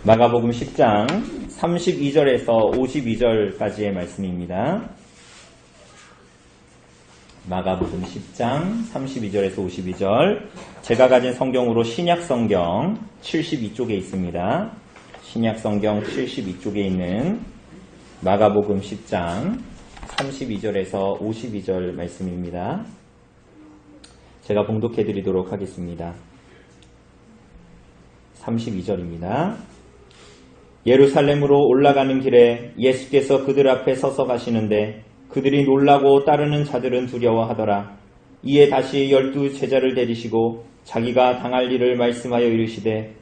마가복음 10장 32절에서 52절까지의 말씀입니다. 마가복음 10장 32절에서 52절. 제가 가진 성경으로 신약성경 72쪽에 있습니다. 신약성경 72쪽에 있는 마가복음 10장 32절에서 52절 말씀입니다. 제가 봉독해 드리도록 하겠습니다. 32절입니다. 예루살렘으로 올라가는 길에 예수께서 그들 앞에 서서 가시는데 그들이 놀라고 따르는 자들은 두려워하더라. 이에 다시 12 제자를 데리시고 자기가 당할 일을 말씀하여 이르시되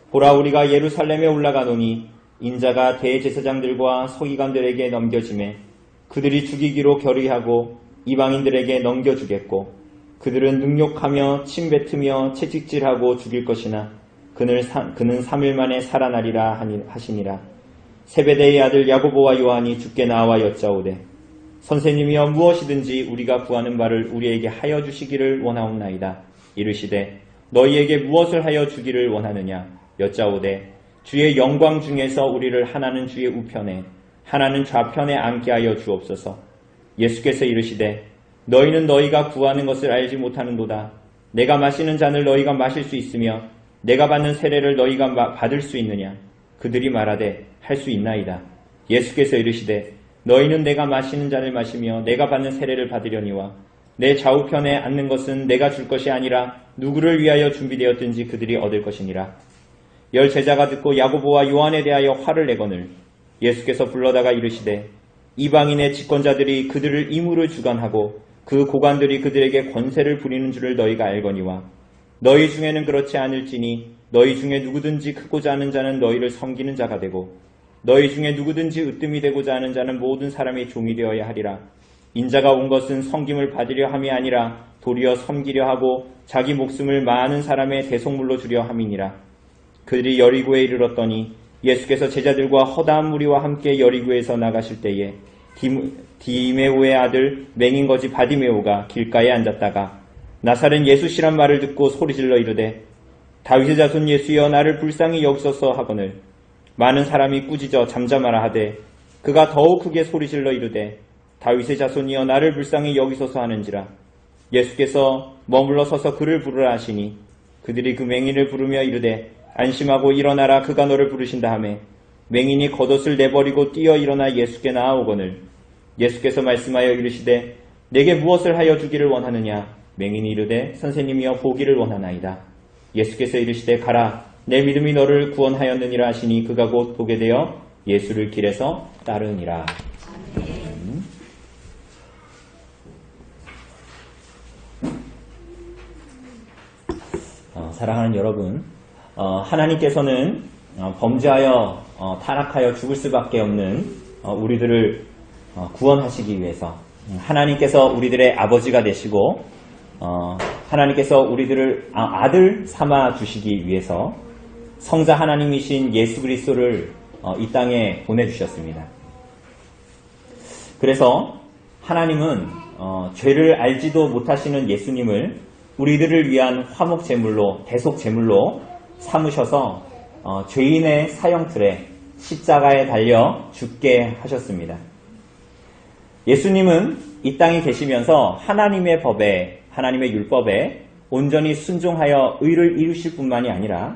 보라 우리가 예루살렘에 올라가노니 인자가 대제사장들과 서기관들에게 넘겨지매 그들이 죽이기로 결의하고 이방인들에게 넘겨주겠고 그들은 능욕하며 침뱉으며 채찍질하고 죽일 것이나 그는 3일 만에 살아나리라 하시니라. 세베대의 아들 야고보와 요한이 주께 나와 여짜오되 선생님이여 무엇이든지 우리가 구하는 바를 우리에게 하여 주시기를 원하옵나이다. 이르시되 너희에게 무엇을 하여 주기를 원하느냐 여짜오되 주의 영광 중에서 우리를 하나는 주의 우편에 하나는 좌편에 앉게 하여 주옵소서. 예수께서 이르시되 너희는 너희가 구하는 것을 알지 못하는도다. 내가 마시는 잔을 너희가 마실 수 있으며 내가 받는 세례를 너희가 받을 수 있느냐? 그들이 말하되 할 수 있나이다. 예수께서 이르시되 너희는 내가 마시는 잔을 마시며 내가 받는 세례를 받으려니와 내 좌우편에 앉는 것은 내가 줄 것이 아니라 누구를 위하여 준비되었든지 그들이 얻을 것이니라. 10 제자가 듣고 야고보와 요한에 대하여 화를 내거늘 예수께서 불러다가 이르시되 이방인의 집권자들이 그들을 임으로 주관하고 그 고관들이 그들에게 권세를 부리는 줄을 너희가 알거니와 너희 중에는 그렇지 않을지니 너희 중에 누구든지 크고자 하는 자는 너희를 섬기는 자가 되고 너희 중에 누구든지 으뜸이 되고자 하는 자는 모든 사람의 종이 되어야 하리라. 인자가 온 것은 섬김을 받으려 함이 아니라 도리어 섬기려 하고 자기 목숨을 많은 사람의 대속물로 주려 함이니라. 그들이 여리고에 이르렀더니 예수께서 제자들과 허다한 무리와 함께 여리고에서 나가실 때에 디메오의 아들 맹인거지 바디메오가 길가에 앉았다가 나사렛 예수시란 말을 듣고 소리질러 이르되 다윗의 자손 예수여 나를 불쌍히 여기소서 하거늘 많은 사람이 꾸짖어 잠잠하라 하되 그가 더욱 크게 소리질러 이르되 다윗의 자손이여 나를 불쌍히 여기소서 하는지라. 예수께서 머물러 서서 그를 부르라 하시니 그들이 그 맹인을 부르며 이르되 안심하고 일어나라 그가 너를 부르신다 하매 맹인이 겉옷을 내버리고 뛰어 일어나 예수께 나아오거늘 예수께서 말씀하여 이르시되 내게 무엇을 하여 주기를 원하느냐. 맹인이 이르되 선생님이여 보기를 원하나이다. 예수께서 이르시되 가라 내 믿음이 너를 구원하였느니라 하시니 그가 곧 보게 되어 예수를 길에서 따르니라. 사랑하는 여러분, 하나님께서는 범죄하여 타락하여 죽을 수밖에 없는 우리들을 구원하시기 위해서 하나님께서 우리들의 아버지가 되시고 하나님께서 우리들을 아들 삼아 주시기 위해서 성자 하나님이신 예수 그리스도를 이 땅에 보내주셨습니다. 그래서 하나님은 죄를 알지도 못하시는 예수님을 우리들을 위한 화목 제물로 대속 제물로 삼으셔서 죄인의 사형틀에 십자가에 달려 죽게 하셨습니다. 예수님은 이 땅에 계시면서 하나님의 법에 하나님의 율법에 온전히 순종하여 의를 이루실 뿐만이 아니라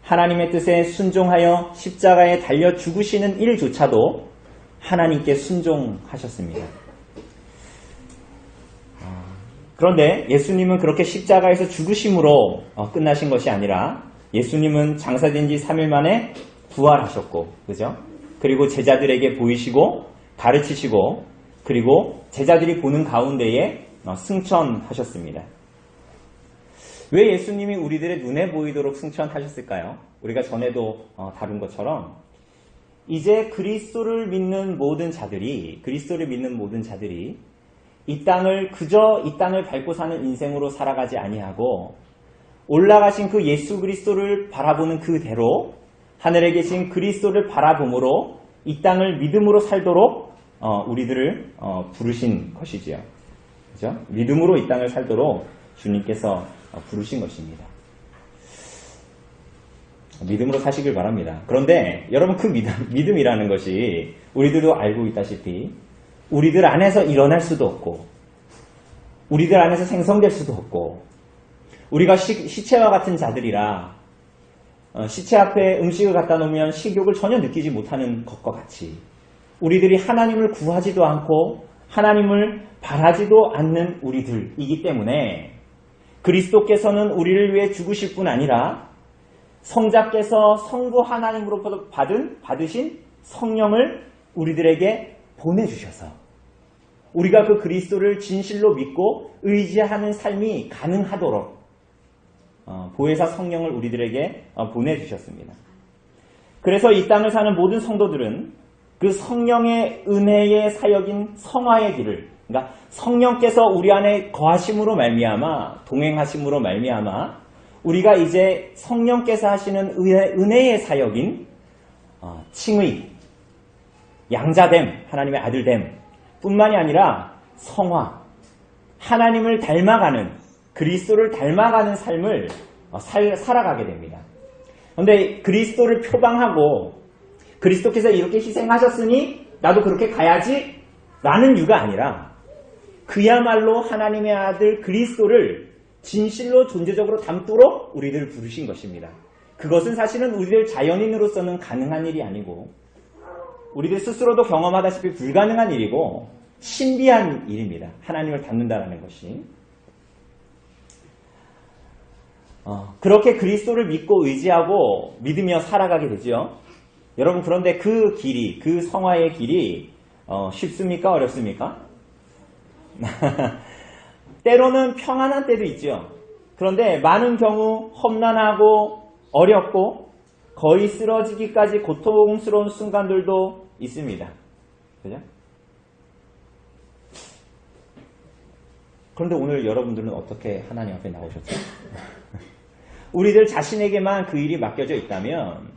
하나님의 뜻에 순종하여 십자가에 달려 죽으시는 일조차도 하나님께 순종하셨습니다. 그런데 예수님은 그렇게 십자가에서 죽으심으로 끝나신 것이 아니라 예수님은 장사된 지 3일 만에 부활하셨고, 그죠? 그리고 제자들에게 보이시고 가르치시고 그리고 제자들이 보는 가운데에 승천하셨습니다. 왜 예수님이 우리들의 눈에 보이도록 승천하셨을까요? 우리가 전에도 다룬 것처럼 이제 그리스도를 믿는 모든 자들이 이 땅을 그저 이 땅을 밟고 사는 인생으로 살아가지 아니하고 올라가신 그 예수 그리스도를 바라보는 그대로 하늘에 계신 그리스도를 바라봄으로 이 땅을 믿음으로 살도록 우리들을 부르신 것이지요. 그죠? 믿음으로 이 땅을 살도록 주님께서 부르신 것입니다. 믿음으로 사시길 바랍니다. 그런데 여러분 그 믿음이라는 것이 우리들도 알고 있다시피 우리들 안에서 일어날 수도 없고 우리들 안에서 생성될 수도 없고 우리가 시체와 같은 자들이라 시체 앞에 음식을 갖다 놓으면 식욕을 전혀 느끼지 못하는 것과 같이 우리들이 하나님을 구하지도 않고 하나님을 바라지도 않는 우리들이기 때문에 그리스도께서는 우리를 위해 죽으실 뿐 아니라 성자께서 성부 하나님으로부터 받으신 성령을 우리들에게 보내주셔서 우리가 그 그리스도를 진실로 믿고 의지하는 삶이 가능하도록 보혜사 성령을 우리들에게 보내주셨습니다. 그래서 이 땅을 사는 모든 성도들은 그 성령의 은혜의 사역인 성화의 길을 그러니까 성령께서 우리 안에 거하심으로 말미암아 동행하심으로 말미암아 우리가 이제 성령께서 하시는 은혜의 사역인 칭의, 양자됨, 하나님의 아들됨 뿐만이 아니라 성화, 하나님을 닮아가는 그리스도를 닮아가는 삶을 살아가게 됩니다. 그런데 그리스도를 표방하고 그리스도께서 이렇게 희생하셨으니 나도 그렇게 가야지 라는 이유가 아니라 그야말로 하나님의 아들 그리스도를 진실로 존재적으로 담도록 우리들을 부르신 것입니다. 그것은 사실은 우리들 자연인으로서는 가능한 일이 아니고 우리들 스스로도 경험하다시피 불가능한 일이고 신비한 일입니다. 하나님을 닮는다는 것이. 그렇게 그리스도를 믿고 의지하고 믿으며 살아가게 되죠. 여러분 그런데 그 길이, 그 성화의 길이 쉽습니까? 어렵습니까? 때로는 평안한 때도 있죠. 그런데 많은 경우 험난하고 어렵고 거의 쓰러지기까지 고통스러운 순간들도 있습니다. 그죠? 그런데 오늘 여러분들은 어떻게 하나님 앞에 나오셨어요? 우리들 자신에게만 그 일이 맡겨져 있다면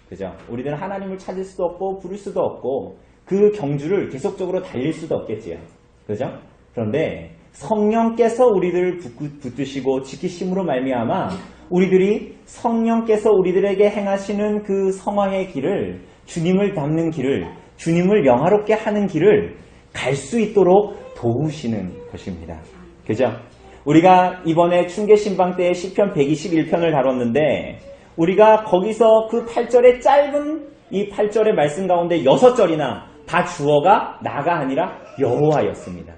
그죠? 우리들은 하나님을 찾을 수도 없고 부를 수도 없고 그 경주를 계속적으로 달릴 수도 없겠지요. 그죠? 그런데 성령께서 우리들을 붙드시고 지키심으로 말미암아 우리들이 성령께서 우리들에게 행하시는 그 성화의 길을 주님을 닮는 길을 주님을 영화롭게 하는 길을 갈 수 있도록 도우시는 것입니다. 그죠? 우리가 이번에 충계신방 때 시편 121편을 다뤘는데 우리가 거기서 그 8절의 짧은 이 8절의 말씀 가운데 6절이나 다 주어가 나가 아니라 여호와였습니다.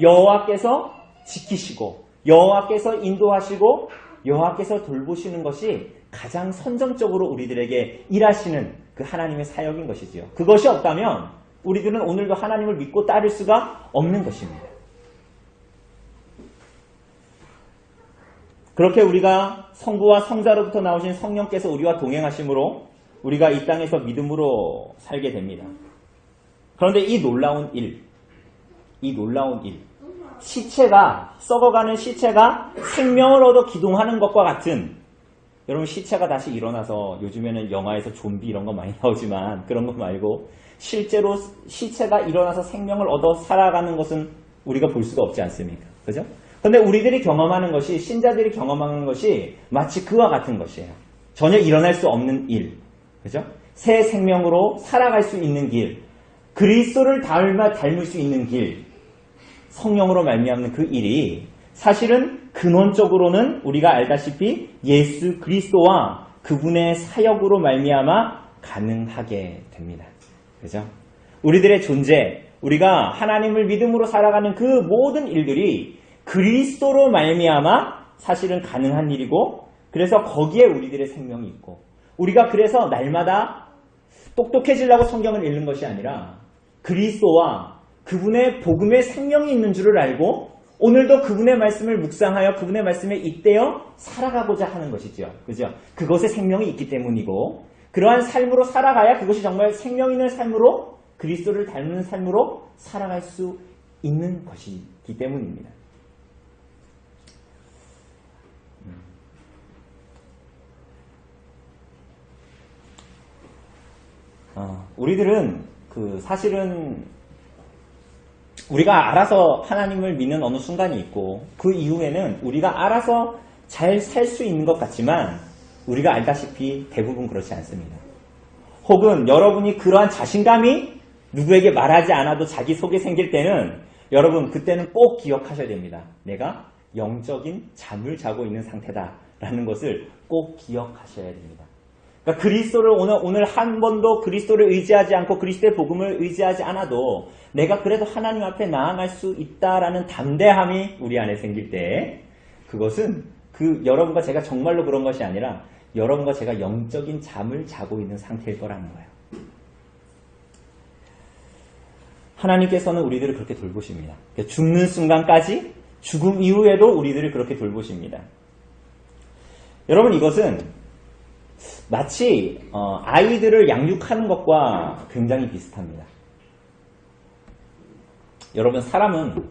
여호와께서 지키시고 여호와께서 인도하시고 여호와께서 돌보시는 것이 가장 선정적으로 우리들에게 일하시는 그 하나님의 사역인 것이지요. 그것이 없다면 우리들은 오늘도 하나님을 믿고 따를 수가 없는 것입니다. 그렇게 우리가 성부와 성자로부터 나오신 성령께서 우리와 동행하심으로 우리가 이 땅에서 믿음으로 살게 됩니다. 그런데 이 놀라운 일, 시체가, 썩어가는 시체가 생명을 얻어 기동하는 것과 같은, 여러분 시체가 다시 일어나서 요즘에는 영화에서 좀비 이런 거 많이 나오지만 그런 거 말고 실제로 시체가 일어나서 생명을 얻어 살아가는 것은 우리가 볼 수가 없지 않습니까? 그죠? 그런데 우리들이 경험하는 것이, 신자들이 경험하는 것이 마치 그와 같은 것이에요. 전혀 일어날 수 없는 일. 그죠? 새 생명으로 살아갈 수 있는 길. 그리스도를 닮을 수 있는 길. 성령으로 말미암는 그 일이 사실은 근원적으로는 우리가 알다시피 예수 그리스도와 그분의 사역으로 말미암아 가능하게 됩니다. 그죠? 우리들의 존재, 우리가 하나님을 믿음으로 살아가는 그 모든 일들이 그리스도로 말미암아 사실은 가능한 일이고 그래서 거기에 우리들의 생명이 있고 우리가 그래서 날마다 똑똑해지려고 성경을 읽는 것이 아니라 그리스도와 그분의 복음의 생명이 있는 줄을 알고 오늘도 그분의 말씀을 묵상하여 그분의 말씀에 잇대어 살아가고자 하는 것이죠. 그죠? 그것에 생명이 있기 때문이고 그러한 삶으로 살아가야 그것이 정말 생명 있는 삶으로 그리스도를 닮는 삶으로 살아갈 수 있는 것이기 때문입니다. 우리들은 사실은 우리가 알아서 하나님을 믿는 어느 순간이 있고 그 이후에는 우리가 알아서 잘 살 수 있는 것 같지만 우리가 알다시피 대부분 그렇지 않습니다. 혹은 여러분이 그러한 자신감이 누구에게 말하지 않아도 자기 속에 생길 때는 여러분 그때는 꼭 기억하셔야 됩니다. 내가 영적인 잠을 자고 있는 상태다라는 것을 꼭 기억하셔야 됩니다. 그러니까 그리스도를 오늘 한 번도 그리스도를 의지하지 않고 그리스도의 복음을 의지하지 않아도 내가 그래도 하나님 앞에 나아갈 수 있다라는 담대함이 우리 안에 생길 때 그것은 여러분과 제가 정말로 그런 것이 아니라 여러분과 제가 영적인 잠을 자고 있는 상태일 거라는 거예요. 하나님께서는 우리들을 그렇게 돌보십니다. 죽는 순간까지 죽음 이후에도 우리들을 그렇게 돌보십니다. 여러분 이것은 마치 아이들을 양육하는 것과 굉장히 비슷합니다. 여러분 사람은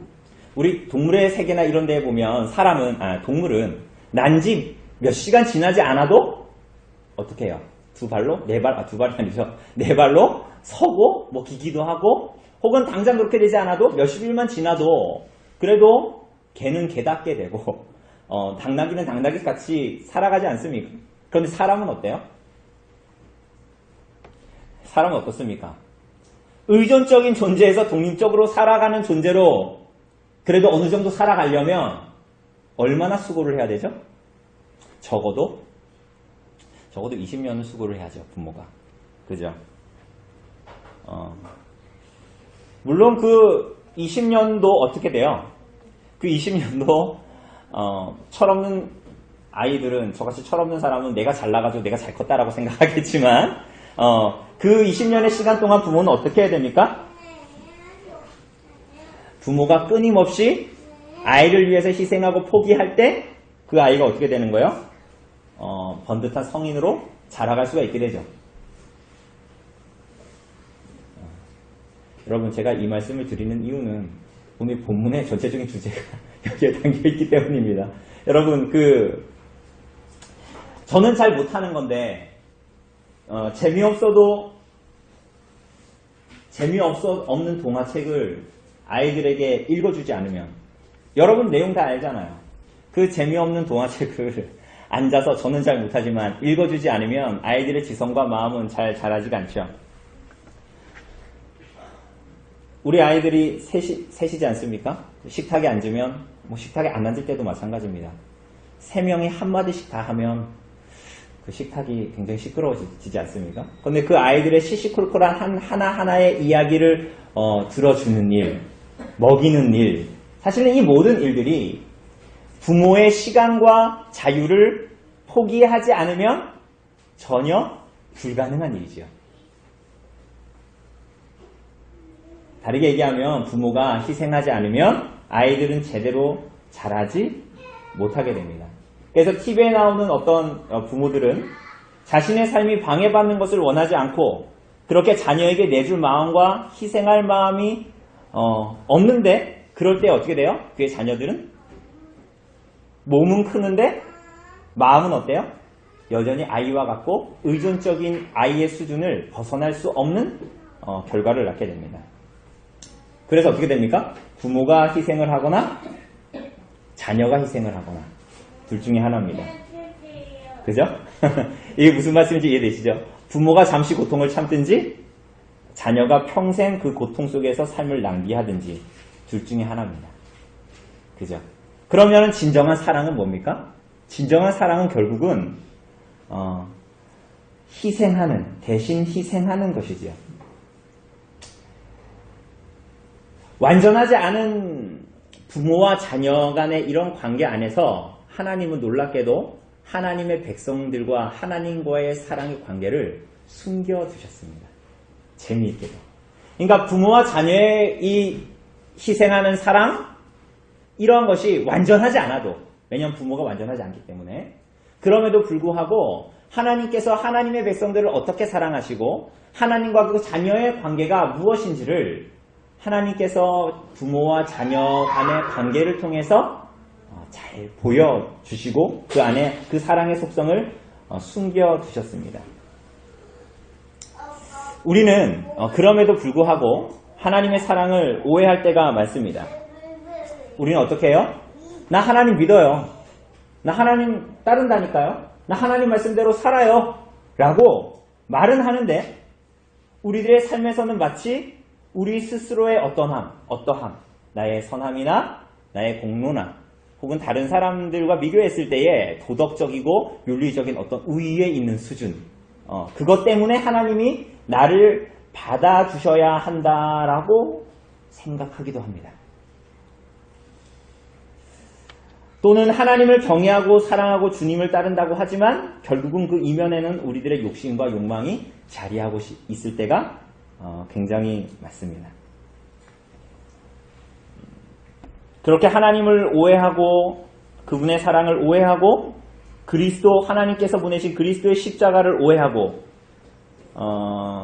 우리 동물의 세계나 이런 데에 보면 동물은 난지 몇 시간 지나지 않아도 어떻게 해요? 두 발이 아니죠. 네 발로 서고 뭐 기기도 하고 혹은 당장 그렇게 되지 않아도 몇십 일만 지나도 그래도 개는 개답게 되고 당나귀는 당나귀 같이 살아가지 않습니까? 그런데 사람은 어때요? 사람은 어떻습니까? 의존적인 존재에서 독립적으로 살아가는 존재로 그래도 어느 정도 살아가려면 얼마나 수고를 해야 되죠? 적어도 20년은 수고를 해야죠, 부모가. 그죠? 물론 그 20년도 어떻게 돼요? 그 20년도 철없는 아이들은, 저같이 철없는 사람은 내가 잘나가지고 내가 잘 컸다라고 생각하겠지만 그 20년의 시간 동안 부모는 어떻게 해야 됩니까? 부모가 끊임없이 아이를 위해서 희생하고 포기할 때 그 아이가 어떻게 되는 거예요? 번듯한 성인으로 자라갈 수가 있게 되죠. 여러분 제가 이 말씀을 드리는 이유는 오늘 본문의 전체적인 주제가 여기에 담겨있기 때문입니다. 여러분 저는 잘 못하는 건데 재미없는 동화책을 아이들에게 읽어주지 않으면 여러분 내용 다 알잖아요. 그 재미없는 동화책을 앉아서 저는 잘 못하지만 읽어주지 않으면 아이들의 지성과 마음은 잘 자라지가 않죠. 우리 아이들이 셋이지 않습니까? 식탁에 앉으면 식탁에 안 앉을 때도 마찬가지입니다. 3명이 한마디씩 다 하면 그 식탁이 굉장히 시끄러워지지 않습니까? 그런데 그 아이들의 시시콜콜한 하나하나의 이야기를 들어주는 일, 먹이는 일, 사실은 이 모든 일들이 부모의 시간과 자유를 포기하지 않으면 전혀 불가능한 일이지요. 다르게 얘기하면 부모가 희생하지 않으면 아이들은 제대로 자라지 못하게 됩니다. 그래서 TV에 나오는 어떤 부모들은 자신의 삶이 방해받는 것을 원하지 않고 그렇게 자녀에게 내줄 마음과 희생할 마음이 없는데 그럴 때 어떻게 돼요? 그의 자녀들은 몸은 크는데 마음은 어때요? 여전히 아이와 같고 의존적인 아이의 수준을 벗어날 수 없는 결과를 낳게 됩니다. 그래서 어떻게 됩니까? 부모가 희생을 하거나 자녀가 희생을 하거나 둘 중에 하나입니다. 그죠? 이게 무슨 말씀인지 이해되시죠? 부모가 잠시 고통을 참든지 자녀가 평생 그 고통 속에서 삶을 낭비하든지 둘 중에 하나입니다. 그죠? 그러면 진정한 사랑은 뭡니까? 진정한 사랑은 결국은 대신 희생하는 것이지요. 완전하지 않은 부모와 자녀 간의 이런 관계 안에서 하나님은 놀랍게도 하나님의 백성들과 하나님과의 사랑의 관계를 숨겨두셨습니다. 재미있게도. 그러니까 부모와 자녀의 이 희생하는 사랑, 이러한 것이 완전하지 않아도, 왜냐하면 부모가 완전하지 않기 때문에, 그럼에도 불구하고 하나님께서 하나님의 백성들을 어떻게 사랑하시고 하나님과 그 자녀의 관계가 무엇인지를 하나님께서 부모와 자녀 간의 관계를 통해서 잘 보여주시고 그 안에 그 사랑의 속성을 숨겨두셨습니다. 우리는 그럼에도 불구하고 하나님의 사랑을 오해할 때가 많습니다. 우리는 어떻게 해요? 나 하나님 믿어요. 나 하나님 따른다니까요. 나 하나님 말씀대로 살아요. 라고 말은 하는데 우리들의 삶에서는 마치 우리 스스로의 어떠함, 나의 선함이나 나의 공로나 혹은 다른 사람들과 비교했을 때에 도덕적이고 윤리적인 어떤 우위에 있는 수준, 그것 때문에 하나님이 나를 받아주셔야 한다라고 생각하기도 합니다. 또는 하나님을 경외하고 사랑하고 주님을 따른다고 하지만 결국은 그 이면에는 우리들의 욕심과 욕망이 자리하고 있을 때가 굉장히 많습니다. 그렇게 하나님을 오해하고 그분의 사랑을 오해하고 그리스도 하나님께서 보내신 그리스도의 십자가를 오해하고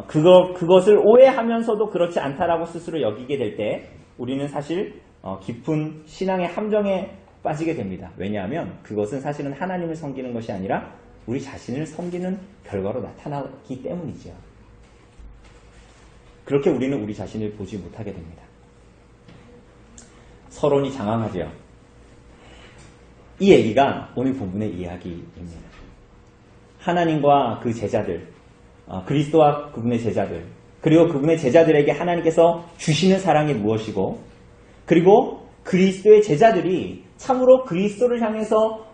그것을 오해하면서도 그렇지 않다라고 스스로 여기게 될 때 우리는 사실 깊은 신앙의 함정에 빠지게 됩니다. 왜냐하면 그것은 사실은 하나님을 섬기는 것이 아니라 우리 자신을 섬기는 결과로 나타나기 때문이죠. 그렇게 우리는 우리 자신을 보지 못하게 됩니다. 서론이 장황하죠. 이 얘기가 오늘 본문의 이야기입니다. 하나님과 그 제자들, 그리스도와 그분의 제자들, 그리고 그분의 제자들에게 하나님께서 주시는 사랑이 무엇이고, 그리고 그리스도의 제자들이 참으로 그리스도를 향해서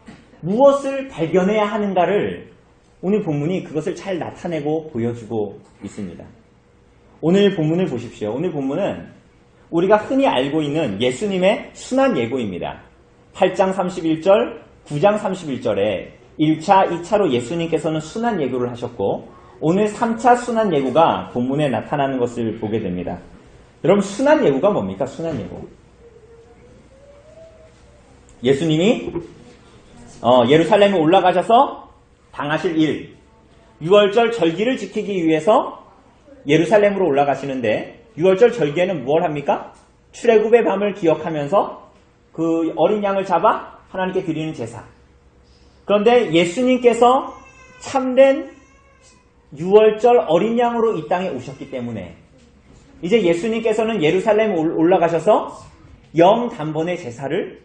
무엇을 발견해야 하는가를 오늘 본문이 그것을 잘 나타내고 보여주고 있습니다. 오늘 본문을 보십시오. 오늘 본문은 우리가 흔히 알고 있는 예수님의 순환 예고입니다. 8장 31절, 9장 31절에 1차, 2차로 예수님께서는 순환 예고를 하셨고 오늘 3차 순환 예고가 본문에 나타나는 것을 보게 됩니다. 여러분 순환 예고가 뭡니까? 순환 예고. 예수님이 예루살렘에 올라가셔서 당하실 일, 6월절 절기를 지키기 위해서 예루살렘으로 올라가시는데 6월절 절기에는 무엇을 합니까? 출애굽의 밤을 기억하면서 그 어린 양을 잡아 하나님께 드리는 제사. 그런데 예수님께서 참된 6월절 어린 양으로 이 땅에 오셨기 때문에 이제 예수님께서는 예루살렘에 올라가셔서 영단번의 제사를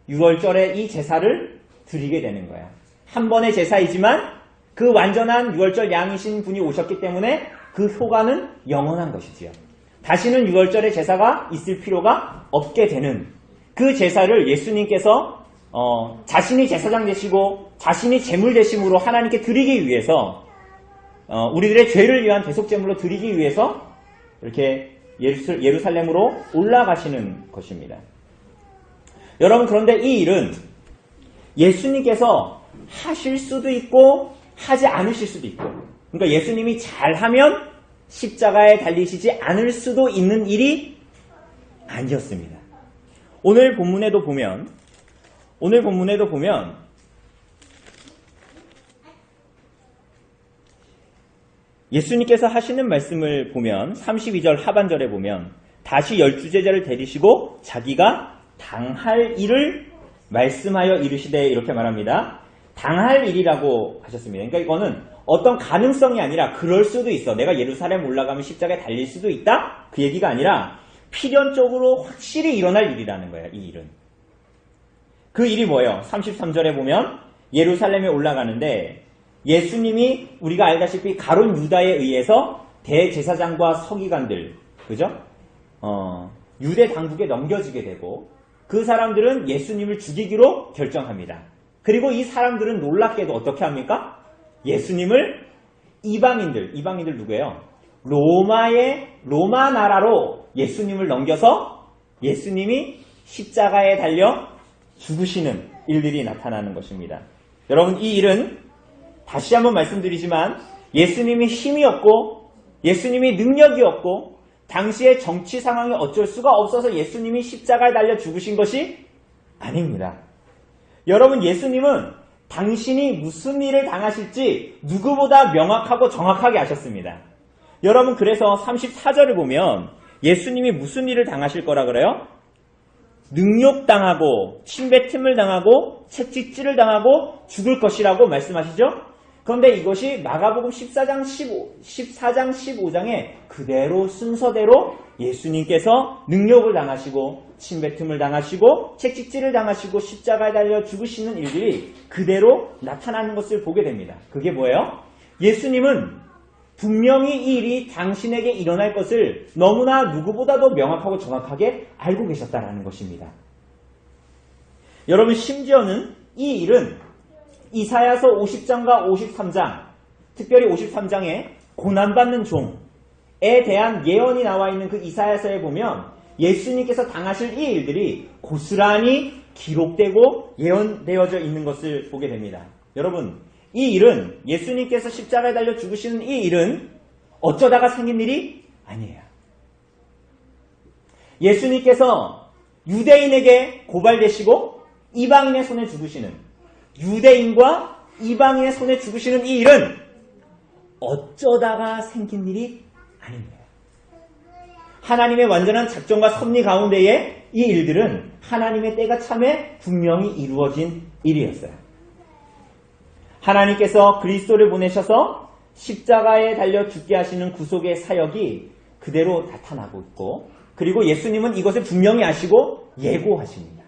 6월절에 이 제사를 드리게 되는 거예요. 한 번의 제사이지만 그 완전한 6월절 양이신 분이 오셨기 때문에 그 효과는 영원한 것이지요. 다시는 6월절의 제사가 있을 필요가 없게 되는 그 제사를 예수님께서 자신이 제사장 되시고 자신이 제물 되심으로 하나님께 드리기 위해서 우리들의 죄를 위한 대속제물로 드리기 위해서 이렇게 예루살렘으로 올라가시는 것입니다. 여러분 그런데 이 일은 예수님께서 하실 수도 있고 하지 않으실 수도 있고 그러니까 예수님이 잘하면 십자가에 달리시지 않을 수도 있는 일이 아니었습니다. 오늘 본문에도 보면 예수님께서 하시는 말씀을 보면 32절 하반절에 보면 다시 12제자를 데리시고 자기가 당할 일을 말씀하여 이르시되 이렇게 말합니다. 당할 일이라고 하셨습니다. 그러니까 이거는 어떤 가능성이 아니라 그럴 수도 있어. 내가 예루살렘 올라가면 십자가에 달릴 수도 있다? 그 얘기가 아니라 필연적으로 확실히 일어날 일이라는 거예요. 이 일은. 그 일이 뭐예요? 33절에 보면 예루살렘에 올라가는데 예수님이 우리가 알다시피 가룟 유다에 의해서 대제사장과 서기관들, 그죠? 유대 당국에 넘겨지게 되고 그 사람들은 예수님을 죽이기로 결정합니다. 그리고 이 사람들은 놀랍게도 어떻게 합니까? 예수님을 이방인들 누구예요? 로마 나라로 예수님을 넘겨서 예수님이 십자가에 달려 죽으시는 일들이 나타나는 것입니다. 여러분 이 일은 다시 한번 말씀드리지만 예수님이 힘이 없고 예수님이 능력이 없고 당시의 정치 상황이 어쩔 수가 없어서 예수님이 십자가에 달려 죽으신 것이 아닙니다. 여러분 예수님은 당신이 무슨 일을 당하실지 누구보다 명확하고 정확하게 아셨습니다. 여러분 그래서 34절을 보면 예수님이 무슨 일을 당하실 거라 그래요? 능욕당하고 침뱉음을 당하고 채찍질을 당하고 죽을 것이라고 말씀하시죠? 그런데 이것이 마가복음 14장 15장에 그대로 순서대로 예수님께서 능욕을 당하시고 침뱉음을 당하시고 채찍질을 당하시고 십자가에 달려 죽으시는 일들이 그대로 나타나는 것을 보게 됩니다. 그게 뭐예요? 예수님은 분명히 이 일이 당신에게 일어날 것을 너무나 누구보다도 명확하고 정확하게 알고 계셨다는 것입니다. 여러분, 심지어는 이 일은 이사야서 50장과 53장, 특별히 53장에 고난받는 종에 대한 예언이 나와 있는 그 이사야서에 보면 예수님께서 당하실 이 일들이 고스란히 기록되고 예언되어져 있는 것을 보게 됩니다. 여러분, 이 일은 예수님께서 십자가에 달려 죽으시는 이 일은 어쩌다가 생긴 일이 아니에요. 예수님께서 유대인에게 고발되시고 이방인의 손에 죽으시는, 유대인과 이방인의 손에 죽으시는 이 일은 어쩌다가 생긴 일이 아닙니다. 하나님의 완전한 작정과 섭리 가운데에 이 일들은 하나님의 때가 참에 분명히 이루어진 일이었어요. 하나님께서 그리스도를 보내셔서 십자가에 달려 죽게 하시는 구속의 사역이 그대로 나타나고 있고, 그리고 예수님은 이것을 분명히 아시고 예고하십니다.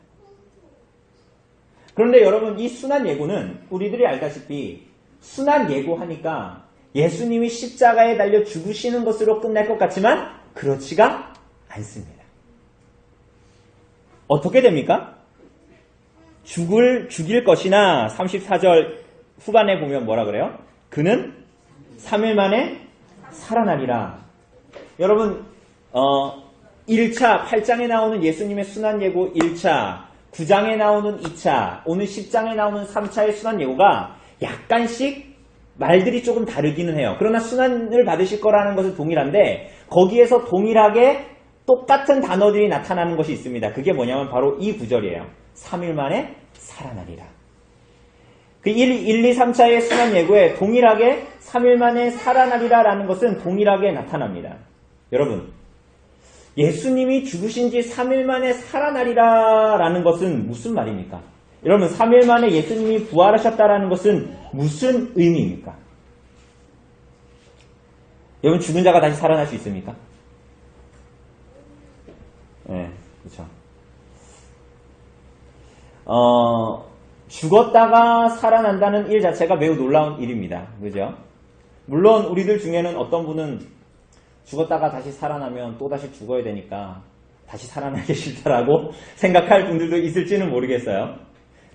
그런데 여러분, 이 순환 예고는 우리들이 알다시피 순환 예고하니까 예수님이 십자가에 달려 죽으시는 것으로 끝날 것 같지만 그렇지가 않습니다. 어떻게 됩니까? 죽일 것이나 34절 후반에 보면 뭐라 그래요? 그는 3일 만에 살아나리라. 여러분, 1차 8장에 나오는 예수님의 순환 예고 1차, 9장에 나오는 2차, 오늘 10장에 나오는 3차의 순환 예고가 약간씩 말들이 조금 다르기는 해요. 그러나 순환을 받으실 거라는 것은 동일한데 거기에서 동일하게 똑같은 단어들이 나타나는 것이 있습니다. 그게 뭐냐면 바로 이 구절이에요. 3일 만에 살아나리라. 그 1, 2, 3차의 순환 예고에 동일하게 3일 만에 살아나리라 라는 것은 동일하게 나타납니다. 여러분, 예수님이 죽으신 지 3일 만에 살아나리라 라는 것은 무슨 말입니까? 여러분, 3일 만에 예수님이 부활하셨다라는 것은 무슨 의미입니까? 여러분, 죽은 자가 다시 살아날 수 있습니까? 네, 그렇죠. 죽었다가 살아난다는 일 자체가 매우 놀라운 일입니다. 그죠? 물론 우리들 중에는 어떤 분은 죽었다가 다시 살아나면 또다시 죽어야 되니까 다시 살아나기 싫다라고 생각할 분들도 있을지는 모르겠어요.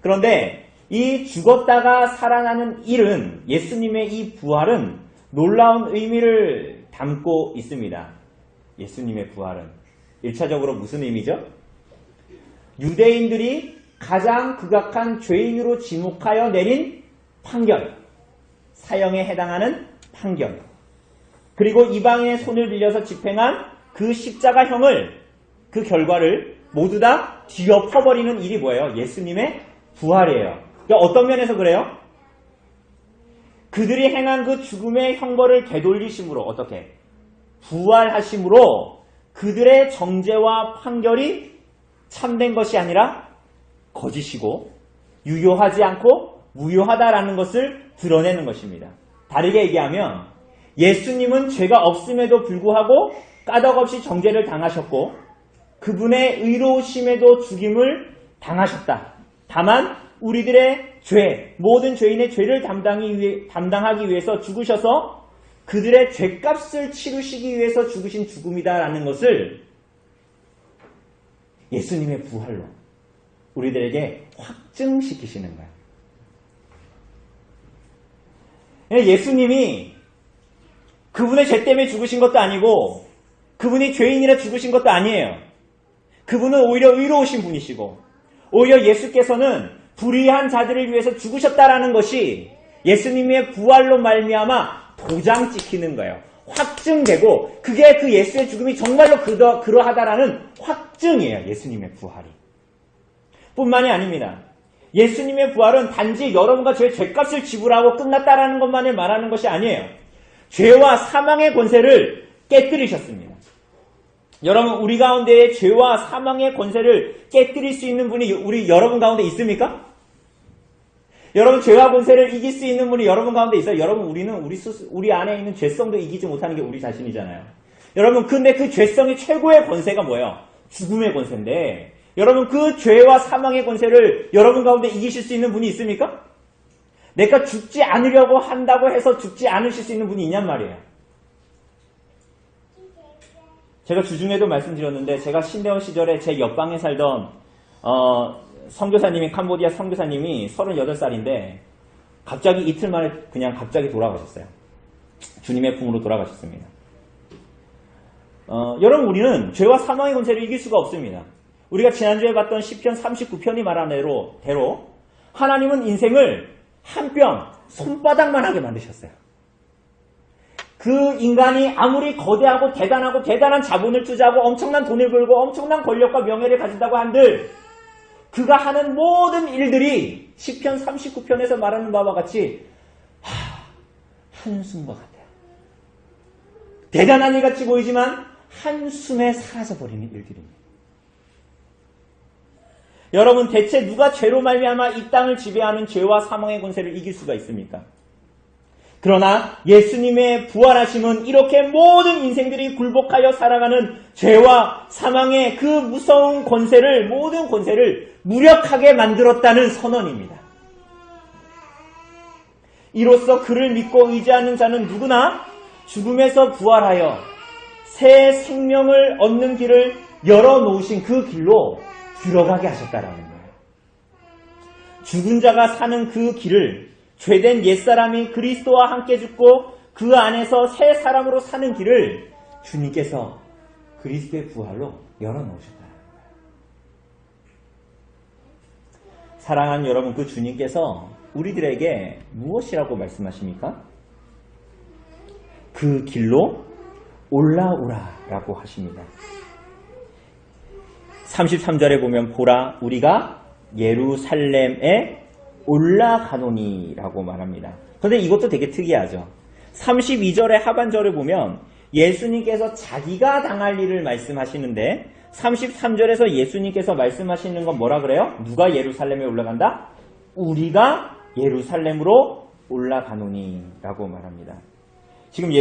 그런데 이 죽었다가 살아나는 일은, 예수님의 이 부활은 놀라운 의미를 담고 있습니다. 예수님의 부활은 1차적으로 무슨 의미죠? 유대인들이 가장 극악한 죄인으로 지목하여 내린 판결, 사형에 해당하는 판결, 그리고 이방인의 손을 빌려서 집행한 그 십자가형을, 그 결과를 모두 다 뒤엎어버리는 일이 뭐예요? 예수님의 부활이에요. 그러니까 어떤 면에서 그래요? 그들이 행한 그 죽음의 형벌을 되돌리심으로, 어떻게? 부활하심으로 그들의 정죄와 판결이 참된 것이 아니라 거짓이고 유효하지 않고 무효하다라는 것을 드러내는 것입니다. 다르게 얘기하면 예수님은 죄가 없음에도 불구하고 까덕없이 정죄를 당하셨고 그분의 의로우심에도 죽임을 당하셨다. 다만 우리들의 죄, 모든 죄인의 죄를 담당하기 위해서 죽으셔서 그들의 죄값을 치르시기 위해서 죽으신 죽음이다라는 것을 예수님의 부활로 우리들에게 확증시키시는 거예요. 예수님이 그분의 죄 때문에 죽으신 것도 아니고 그분이 죄인이라 죽으신 것도 아니에요. 그분은 오히려 의로우신 분이시고 오히려 예수께서는 불의한 자들을 위해서 죽으셨다라는 것이 예수님의 부활로 말미암아 도장 찍히는 거예요. 확증되고 그게 그 예수의 죽음이 정말로 그러하다라는 확증이에요. 예수님의 부활이. 뿐만이 아닙니다. 예수님의 부활은 단지 여러분과 저의 죄값을 지불하고 끝났다라는 것만을 말하는 것이 아니에요. 죄와 사망의 권세를 깨뜨리셨습니다. 여러분, 우리 가운데에 죄와 사망의 권세를 깨뜨릴 수 있는 분이 우리 여러분 가운데 있습니까? 여러분, 죄와 권세를 이길 수 있는 분이 여러분 가운데 있어요. 여러분, 우리는 우리 안에 있는 죄성도 이기지 못하는 게 우리 자신이잖아요. 여러분, 근데 그 죄성의 최고의 권세가 뭐예요? 죽음의 권세인데 여러분 그 죄와 사망의 권세를 여러분 가운데 이기실 수 있는 분이 있습니까? 내가 죽지 않으려고 한다고 해서 죽지 않으실 수 있는 분이 있냔 말이에요. 제가 주중에도 말씀드렸는데 제가 신대원 시절에 제 옆방에 살던 선교사님이 캄보디아 선교사님이 38살인데 갑자기 이틀 만에 그냥 갑자기 돌아가셨어요. 주님의 품으로 돌아가셨습니다. 여러분 우리는 죄와 사망의 권세를 이길 수가 없습니다. 우리가 지난주에 봤던 시편 39편이 말한 대로 하나님은 인생을 한 뼘 손바닥만하게 만드셨어요. 그 인간이 아무리 거대하고 대단하고 대단한 자본을 투자하고 엄청난 돈을 벌고 엄청난 권력과 명예를 가진다고 한들 그가 하는 모든 일들이 시편 39편에서 말하는 바와 같이 한숨과 같아요. 대단한 일같이 보이지만 한숨에 사라져버리는 일들입니다. 여러분 대체 누가 죄로 말미암아 이 땅을 지배하는 죄와 사망의 권세를 이길 수가 있습니까? 그러나 예수님의 부활하심은 이렇게 모든 인생들이 굴복하여 살아가는 죄와 사망의 그 무서운 권세를 모든 권세를 무력하게 만들었다는 선언입니다. 이로써 그를 믿고 의지하는 자는 누구나 죽음에서 부활하여 새 생명을 얻는 길을 열어놓으신 그 길로 들어가게 하셨다라는 거예요. 죽은 자가 사는 그 길을 죄된 옛사람이 그리스도와 함께 죽고 그 안에서 새 사람으로 사는 길을 주님께서 그리스도의 부활로 열어놓으셨다는 거예요. 사랑하는 여러분, 그 주님께서 우리들에게 무엇이라고 말씀하십니까? 그 길로 올라오라라고 하십니다. 33절에 보면 보라 우리가 예루살렘에 올라가노니라고 말합니다. 그런데 이것도 되게 특이하죠. 32절의 하반절을 보면 예수님께서 자기가 당할 일을 말씀하시는데 33절에서 예수님께서 말씀하시는 건 뭐라 그래요? 누가 예루살렘에 올라간다? 우리가 예루살렘으로 올라가노니 라고 말합니다. 지금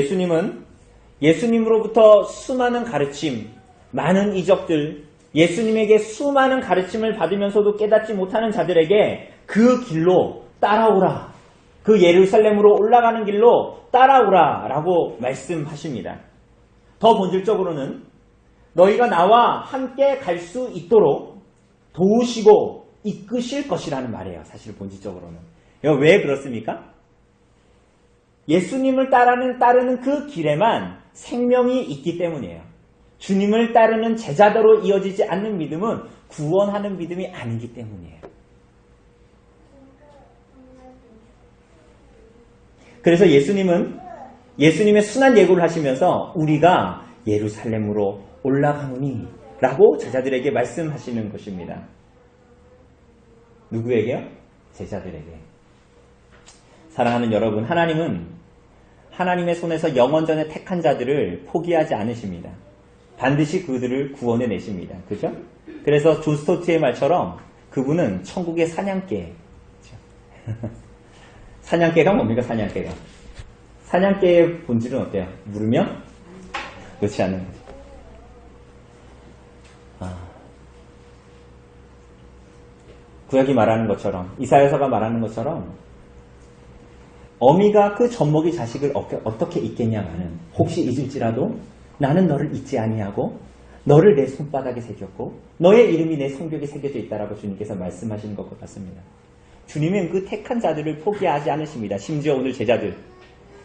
예수님으로부터 수많은 가르침, 많은 이적들, 예수님에게 수많은 가르침을 받으면서도 깨닫지 못하는 자들에게 그 길로 따라오라. 그 예루살렘으로 올라가는 길로 따라오라 라고 말씀하십니다. 더 본질적으로는 너희가 나와 함께 갈 수 있도록 도우시고 이끄실 것이라는 말이에요. 사실 본질적으로는. 왜 그렇습니까? 예수님을 따르는 그 길에만 생명이 있기 때문이에요. 주님을 따르는 제자대로 이어지지 않는 믿음은 구원하는 믿음이 아니기 때문이에요. 그래서 예수님의 순한 예고를 하시면서 우리가 예루살렘으로 올라가노니 라고 제자들에게 말씀하시는 것입니다. 누구에게요? 제자들에게. 사랑하는 여러분, 하나님은 하나님의 손에서 영원전에 택한 자들을 포기하지 않으십니다. 반드시 그들을 구원해 내십니다. 그죠? 그래서 존 스토트의 말처럼 그분은 천국의 사냥개. 사냥개가 뭡니까? 사냥개가. 사냥개의 본질은 어때요? 물으면 놓지 않는 거죠. 구약이 말하는 것처럼, 이사야서가 말하는 것처럼 어미가 그 젖먹이 자식을 어떻게 잊겠냐마는 혹시 잊을지라도 나는 너를 잊지 아니하고 너를 내 손바닥에 새겼고 너의 이름이 내 성벽에 새겨져 있다라고 주님께서 말씀하시는 것 같습니다. 주님은 그 택한 자들을 포기하지 않으십니다. 심지어 오늘 제자들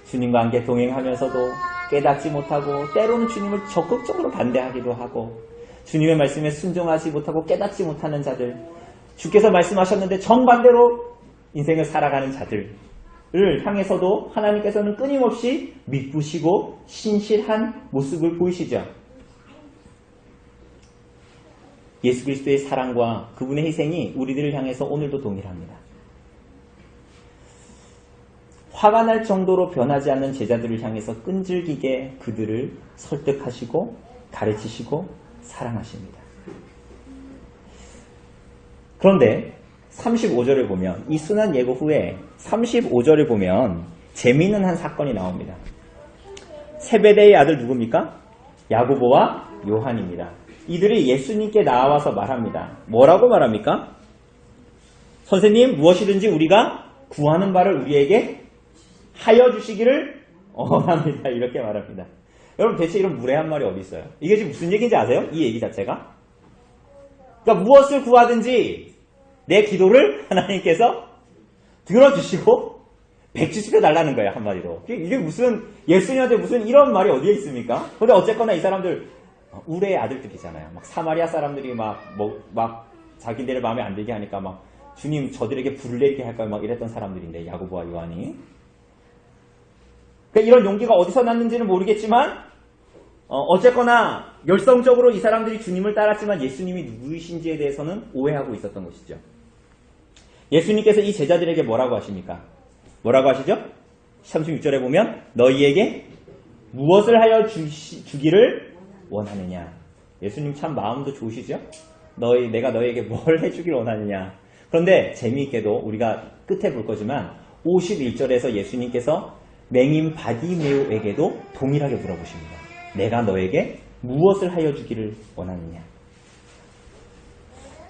주님과 함께 동행하면서도 깨닫지 못하고 때로는 주님을 적극적으로 반대하기도 하고 주님의 말씀에 순종하지 못하고 깨닫지 못하는 자들, 주께서 말씀하셨는데 정반대로 인생을 살아가는 자들을 향해서도 하나님께서는 끊임없이 믿으시고 신실한 모습을 보이시죠. 예수 그리스도의 사랑과 그분의 희생이 우리들을 향해서 오늘도 동일합니다. 화가 날 정도로 변하지 않는 제자들을 향해서 끈질기게 그들을 설득하시고 가르치시고 사랑하십니다. 그런데 35절을 보면 이 순한 예고 후에 35절을 보면 재미있는 한 사건이 나옵니다. 세베대의 아들 누굽니까? 야고보와 요한입니다. 이들이 예수님께 나와서 말합니다. 뭐라고 말합니까? 선생님, 무엇이든지 우리가 구하는 바를 우리에게 하여 주시기를 원합니다. 이렇게 말합니다. 여러분, 대체 이런 무례한 말이 어디 있어요? 이게 지금 무슨 얘기인지 아세요? 이 얘기 자체가? 그러니까 무엇을 구하든지 내 기도를 하나님께서 들어주시고 백지시켜달라는 거예요. 한마디로. 이게 무슨 예수님한테 무슨 이런 말이 어디에 있습니까? 근데 어쨌거나 이 사람들 우레의 아들들이잖아요. 막 사마리아 사람들이 막 자기들 마음에 안 들게 하니까 막 주님 저들에게 불을 내리게 할까요? 막 이랬던 사람들인데 야고보와 요한이. 그러니까 이런 용기가 어디서 났는지는 모르겠지만 어쨌거나 열성적으로 이 사람들이 주님을 따랐지만 예수님이 누구이신지에 대해서는 오해하고 있었던 것이죠. 예수님께서 이 제자들에게 뭐라고 하십니까? 뭐라고 하시죠? 36절에 보면 너희에게 무엇을 하여 주기를 원하느냐. 예수님 참 마음도 좋으시죠? 내가 너희에게 뭘 해주길 원하느냐. 그런데 재미있게도 우리가 끝에 볼 거지만 51절에서 예수님께서 맹인 바디메오에게도 동일하게 물어보십니다. 내가 너에게 무엇을 하여 주기를 원하느냐.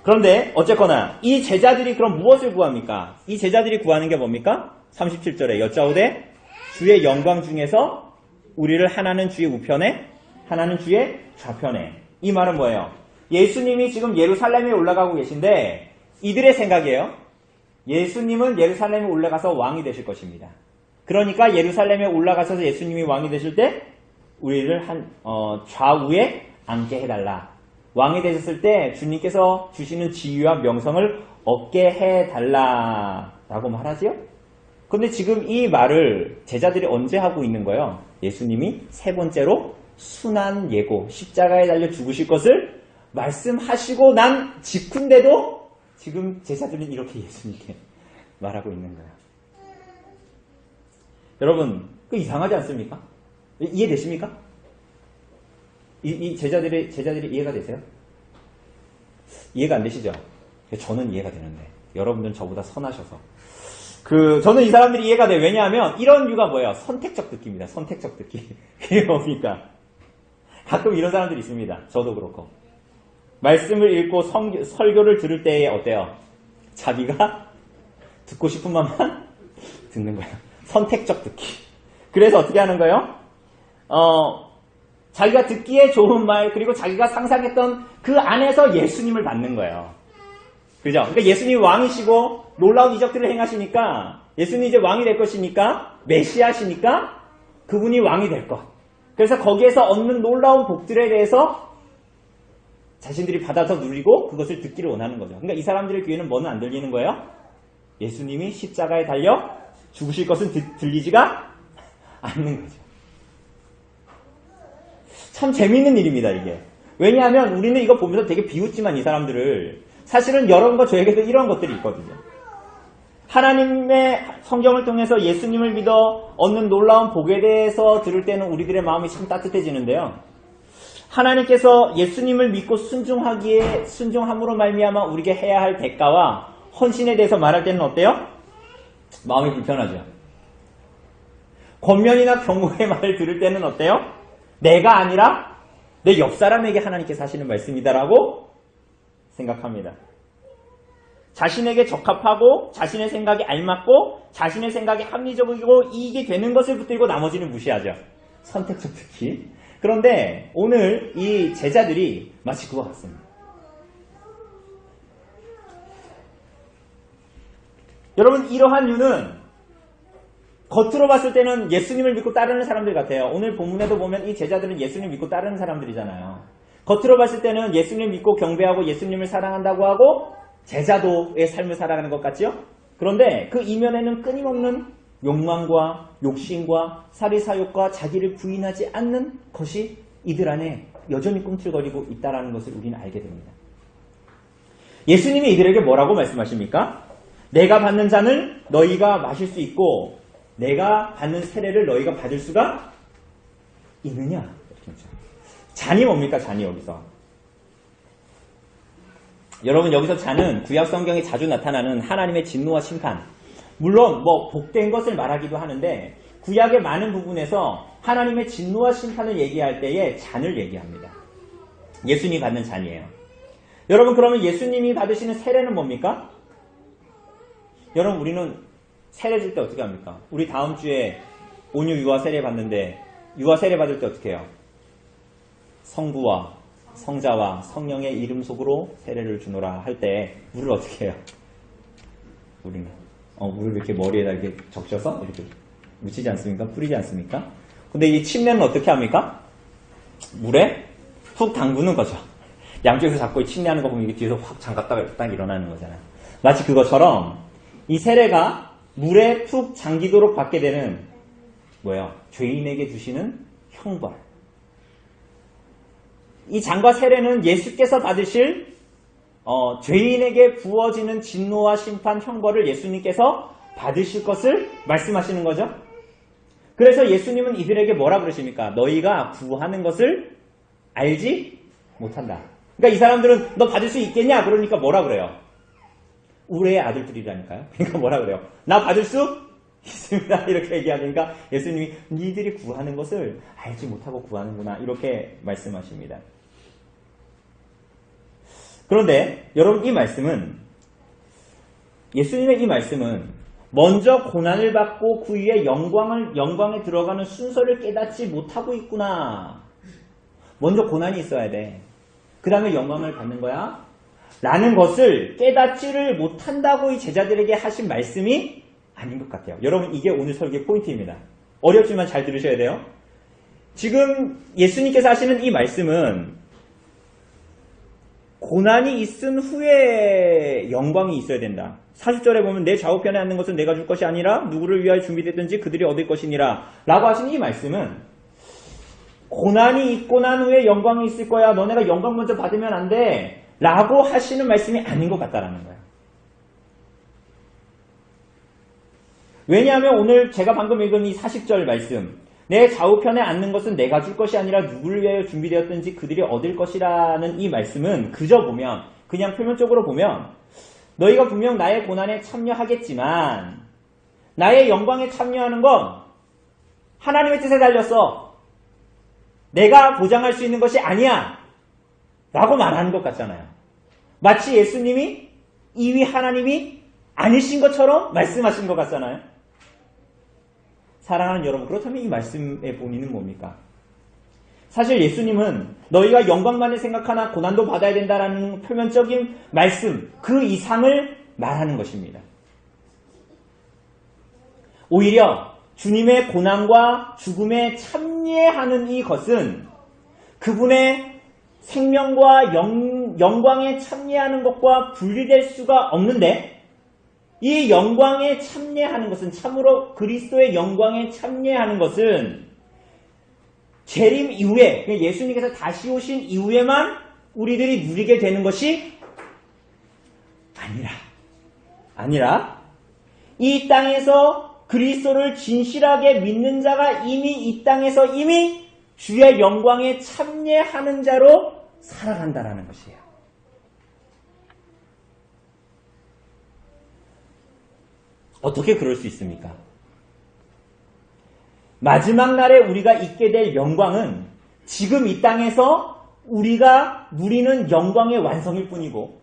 그런데 어쨌거나 이 제자들이 그럼 무엇을 구합니까? 이 제자들이 구하는 게 뭡니까? 37절에 여짜오되 주의 영광 중에서 우리를 하나는 주의 우편에 하나는 주의 좌편에. 이 말은 뭐예요? 예수님이 지금 예루살렘에 올라가고 계신데 이들의 생각이에요. 예수님은 예루살렘에 올라가서 왕이 되실 것입니다. 그러니까 예루살렘에 올라가셔서 예수님이 왕이 되실 때 우리를 좌우에 앉게 해달라. 왕이 되셨을 때 주님께서 주시는 지위와 명성을 얻게 해달라라고 말하지요. 그런데 지금 이 말을 제자들이 언제 하고 있는 거예요? 예수님이 세 번째로 순환 예고, 십자가에 달려 죽으실 것을 말씀하시고 난 직후인데도 지금 제자들은 이렇게 예수님께 말하고 있는 거예요. 여러분, 그 이상하지 않습니까? 이해되십니까? 이 제자들이 이해가 되세요? 이해가 안 되시죠? 저는 이해가 되는데 여러분들은 저보다 선하셔서 저는 이 사람들이 이해가 돼요. 왜냐하면 이런 이유가 뭐예요? 선택적 듣기입니다. 선택적 듣기. 그게 뭡니까? 가끔 이런 사람들이 있습니다. 저도 그렇고 말씀을 읽고 설교를 들을 때에 어때요? 자기가 듣고 싶은 말만 듣는 거예요. 선택적 듣기. 그래서 어떻게 하는 거예요? 자기가 듣기에 좋은 말, 그리고 자기가 상상했던 그 안에서 예수님을 받는 거예요. 그죠? 그러니까 예수님이 왕이시고 놀라운 이적들을 행하시니까 예수님이 이제 왕이 될 것이니까 메시아시니까 그분이 왕이 될 것. 그래서 거기에서 얻는 놀라운 복들에 대해서 자신들이 받아서 누리고 그것을 듣기를 원하는 거죠. 그러니까 이 사람들의 귀에는 뭐는 안 들리는 거예요? 예수님이 십자가에 달려 죽으실 것은 들리지가 않는 거죠. 참 재미있는 일입니다, 이게. 왜냐하면 우리는 이거 보면서 되게 비웃지만 이 사람들을 사실은 여러분과 저에게도 이런 것들이 있거든요. 하나님의 성경을 통해서 예수님을 믿어 얻는 놀라운 복에 대해서 들을 때는 우리들의 마음이 참 따뜻해지는데요. 하나님께서 예수님을 믿고 순종함으로 말미암아 우리에게 해야 할 대가와 헌신에 대해서 말할 때는 어때요? 마음이 불편하죠. 권면이나 경고의 말을 들을 때는 어때요? 내가 아니라 내 옆 사람에게 하나님께서 하시는 말씀이다라고 생각합니다. 자신에게 적합하고 자신의 생각에 알맞고 자신의 생각에 합리적이고 이익이 되는 것을 붙들고 나머지는 무시하죠. 선택적 듣기. 그런데 오늘 이 제자들이 마치 그와 같습니다. 여러분, 이러한 이유는 겉으로 봤을 때는 예수님을 믿고 따르는 사람들 같아요. 오늘 본문에도 보면 이 제자들은 예수님을 믿고 따르는 사람들이잖아요. 겉으로 봤을 때는 예수님을 믿고 경배하고 예수님을 사랑한다고 하고 제자도의 삶을 살아가는 것 같지요? 그런데 그 이면에는 끊임없는 욕망과 욕심과 사리사욕과 자기를 부인하지 않는 것이 이들 안에 여전히 꿈틀거리고 있다는 것을 우리는 알게 됩니다. 예수님이 이들에게 뭐라고 말씀하십니까? 내가 받는 잔을 너희가 마실 수 있고 내가 받는 세례를 너희가 받을 수가 있느냐? 잔이 뭡니까? 잔이 여기서. 여러분, 여기서 잔은 구약 성경에 자주 나타나는 하나님의 진노와 심판. 물론 복된 것을 말하기도 하는데 구약의 많은 부분에서 하나님의 진노와 심판을 얘기할 때에 잔을 얘기합니다. 예수님이 받는 잔이에요. 여러분, 그러면 예수님이 받으시는 세례는 뭡니까? 여러분, 우리는 세례 줄 때 어떻게 합니까? 우리 다음 주에 온유 유아 세례 받는데 유아 세례 받을 때 어떻게 해요? 성부와 성자와 성령의 이름 속으로 세례를 주노라 할 때 물을 어떻게 해요? 우리는 물을 이렇게 머리에다 이렇게 적셔서 이렇게 묻히지 않습니까? 뿌리지 않습니까? 근데 이 침례는 어떻게 합니까? 물에 푹 담그는 거죠. 양쪽에서 잡고 침례하는 거 보면 이게 뒤에서 확 잠갔다가 딱 일어나는 거잖아요. 마치 그것처럼 이 세례가 물에 푹 잠기도록 받게 되는 뭐예요? 죄인에게 주시는 형벌. 이 잔과 세례는 예수께서 받으실 죄인에게 부어지는 진노와 심판 형벌을 예수님께서 받으실 것을 말씀하시는 거죠. 그래서 예수님은 이들에게 뭐라 그러십니까? 너희가 구하는 것을 알지 못한다. 그러니까 이 사람들은 너 받을 수 있겠냐? 그러니까 뭐라 그래요? 우리의 아들들이라니까요. 그러니까 뭐라 그래요? 나 받을 수 있습니다. 이렇게 얘기하니까 예수님이 니들이 구하는 것을 알지 못하고 구하는구나. 이렇게 말씀하십니다. 그런데 여러분, 이 말씀은, 예수님의 이 말씀은 먼저 고난을 받고 그 위에 영광에 들어가는 순서를 깨닫지 못하고 있구나. 먼저 고난이 있어야 돼. 그 다음에 영광을 받는 거야. 라는 것을 깨닫지를 못한다고 이 제자들에게 하신 말씀이 아닌 것 같아요. 여러분, 이게 오늘 설교의 포인트입니다. 어렵지만 잘 들으셔야 돼요. 지금 예수님께서 하시는 이 말씀은 고난이 있은 후에 영광이 있어야 된다. 40절에 보면 내 좌우편에 앉는 것은 내가 줄 것이 아니라 누구를 위하여 준비됐든지 그들이 얻을 것이니라 라고 하시는 이 말씀은 고난이 있고 난 후에 영광이 있을 거야. 너네가 영광 먼저 받으면 안 돼. 라고 하시는 말씀이 아닌 것 같다라는 거예요. 왜냐하면 오늘 제가 방금 읽은 이 40절 말씀, 내 좌우편에 앉는 것은 내가 줄 것이 아니라 누구를 위하여 준비되었든지 그들이 얻을 것이라는 이 말씀은 그저 보면, 그냥 표면적으로 보면 너희가 분명 나의 고난에 참여하겠지만 나의 영광에 참여하는 건 하나님의 뜻에 달렸어. 내가 보장할 수 있는 것이 아니야. 라고 말하는 것 같잖아요. 마치 예수님이 이위 하나님이 아니신 것처럼 말씀하신 것 같잖아요. 사랑하는 여러분, 그렇다면 이 말씀의 본의는 뭡니까? 사실 예수님은 너희가 영광만을 생각하나 고난도 받아야 된다라는 표면적인 말씀, 그 이상을 말하는 것입니다. 오히려 주님의 고난과 죽음에 참여하는 이것은 그분의 생명과 영광에 참여하는 것과 분리될 수가 없는데, 이 영광에 참여하는 것은, 참으로 그리스도의 영광에 참여하는 것은 재림 이후에, 예수님께서 다시 오신 이후에만 우리들이 누리게 되는 것이 아니라 이 땅에서 그리스도를 진실하게 믿는 자가 이미 이 땅에서 이미 주의 영광에 참여하는 자로 살아간다라는 것이에요. 어떻게 그럴 수 있습니까? 마지막 날에 우리가 있게 될 영광은 지금 이 땅에서 우리가 누리는 영광의 완성일 뿐이고,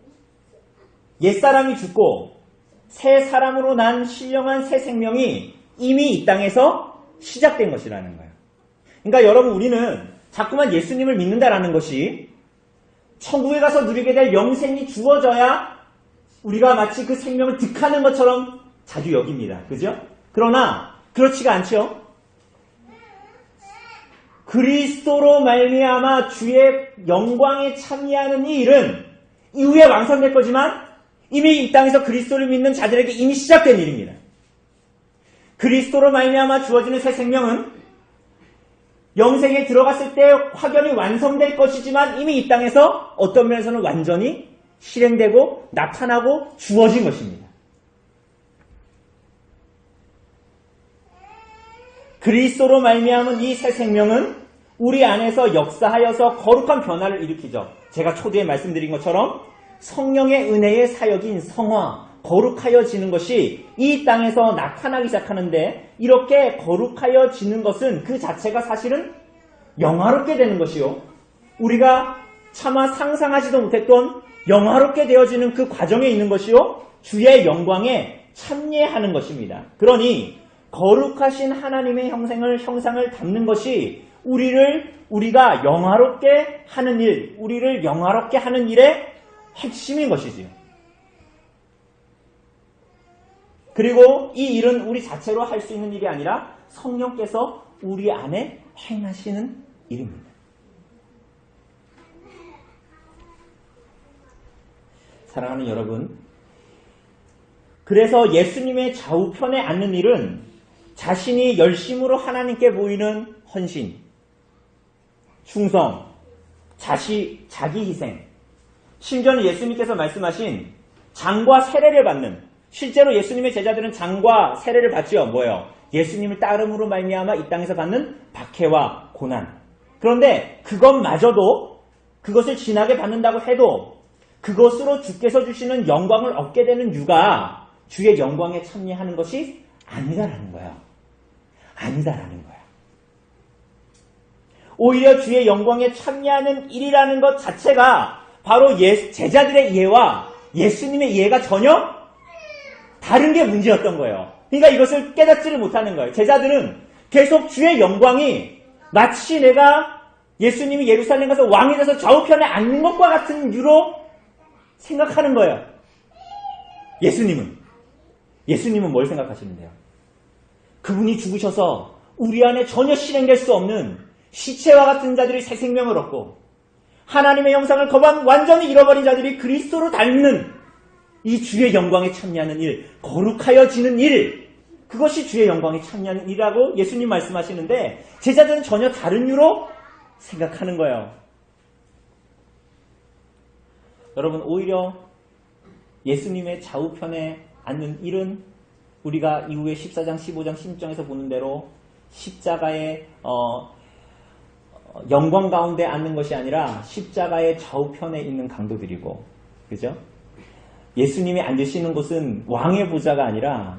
옛사람이 죽고 새 사람으로 난 신령한 새 생명이 이미 이 땅에서 시작된 것이라는 거예요. 그러니까 여러분, 우리는 자꾸만 예수님을 믿는다라는 것이 천국에 가서 누리게 될 영생이 주어져야 우리가 마치 그 생명을 득하는 것처럼 자주 여깁니다. 그죠? 그러나 그렇지가 않죠. 그리스도로 말미암아 주의 영광에 참여하는 이 일은 이후에 완성될 거지만 이미 이 땅에서 그리스도를 믿는 자들에게 이미 시작된 일입니다. 그리스도로 말미암아 주어지는 새 생명은 영생에 들어갔을 때 확연히 완성될 것이지만 이미 이 땅에서 어떤 면에서는 완전히 실행되고 나타나고 주어진 것입니다. 그리스도로 말미암은 이 새 생명은 우리 안에서 역사하여서 거룩한 변화를 일으키죠. 제가 초두에 말씀드린 것처럼 성령의 은혜의 사역인 성화, 거룩하여지는 것이 이 땅에서 나타나기 시작하는데, 이렇게 거룩하여지는 것은 그 자체가 사실은 영화롭게 되는 것이요, 우리가 차마 상상하지도 못했던 영화롭게 되어지는 그 과정에 있는 것이요, 주의 영광에 참여하는 것입니다. 그러니 거룩하신 하나님의 형상을 담는 것이 우리가 영화롭게 하는 일, 우리를 영화롭게 하는 일의 핵심인 것이지요. 그리고 이 일은 우리 자체로 할 수 있는 일이 아니라 성령께서 우리 안에 행하시는 일입니다. 사랑하는 여러분, 그래서 예수님의 좌우편에 앉는 일은 자신이 열심으로 하나님께 보이는 헌신, 충성, 자기 희생, 심지어는 예수님께서 말씀하신 장과 세례를 받는, 실제로 예수님의 제자들은 장과 세례를 받지요. 뭐예요? 예수님을 따름으로 말미암아 이 땅에서 받는 박해와 고난. 그런데 그것마저도, 그것을 진하게 받는다고 해도 그것으로 주께서 주시는 영광을 얻게 되는 유가 주의 영광에 참여하는 것이 아니다라는 거예요. 아니다라는 거예요. 오히려 주의 영광에 참여하는 일이라는 것 자체가 바로 제자들의 이해와 예수님의 이해가 전혀 다른 게 문제였던 거예요. 그러니까 이것을 깨닫지를 못하는 거예요. 제자들은 계속 주의 영광이 마치 내가 예수님이 예루살렘 가서 왕이 돼서 좌우편에 앉는 것과 같은 유로 생각하는 거예요. 예수님은 뭘 생각하시는데요? 그분이 죽으셔서 우리 안에 전혀 실행될 수 없는 시체와 같은 자들이 새 생명을 얻고 하나님의 형상을 완전히 잃어버린 자들이 그리스도로 닮는 이 주의 영광에 참여하는 일, 거룩하여지는 일, 그것이 주의 영광에 참여하는 일이라고 예수님 말씀하시는데 제자들은 전혀 다른 유로 생각하는 거예요. 여러분, 오히려 예수님의 좌우편에 앉는 일은 우리가 이후에 14장, 15장, 16장에서 보는 대로 십자가의 영광 가운데 앉는 것이 아니라 십자가의 좌우편에 있는 강도들이고, 그죠? 예수님이 앉으시는 곳은 왕의 보좌가 아니라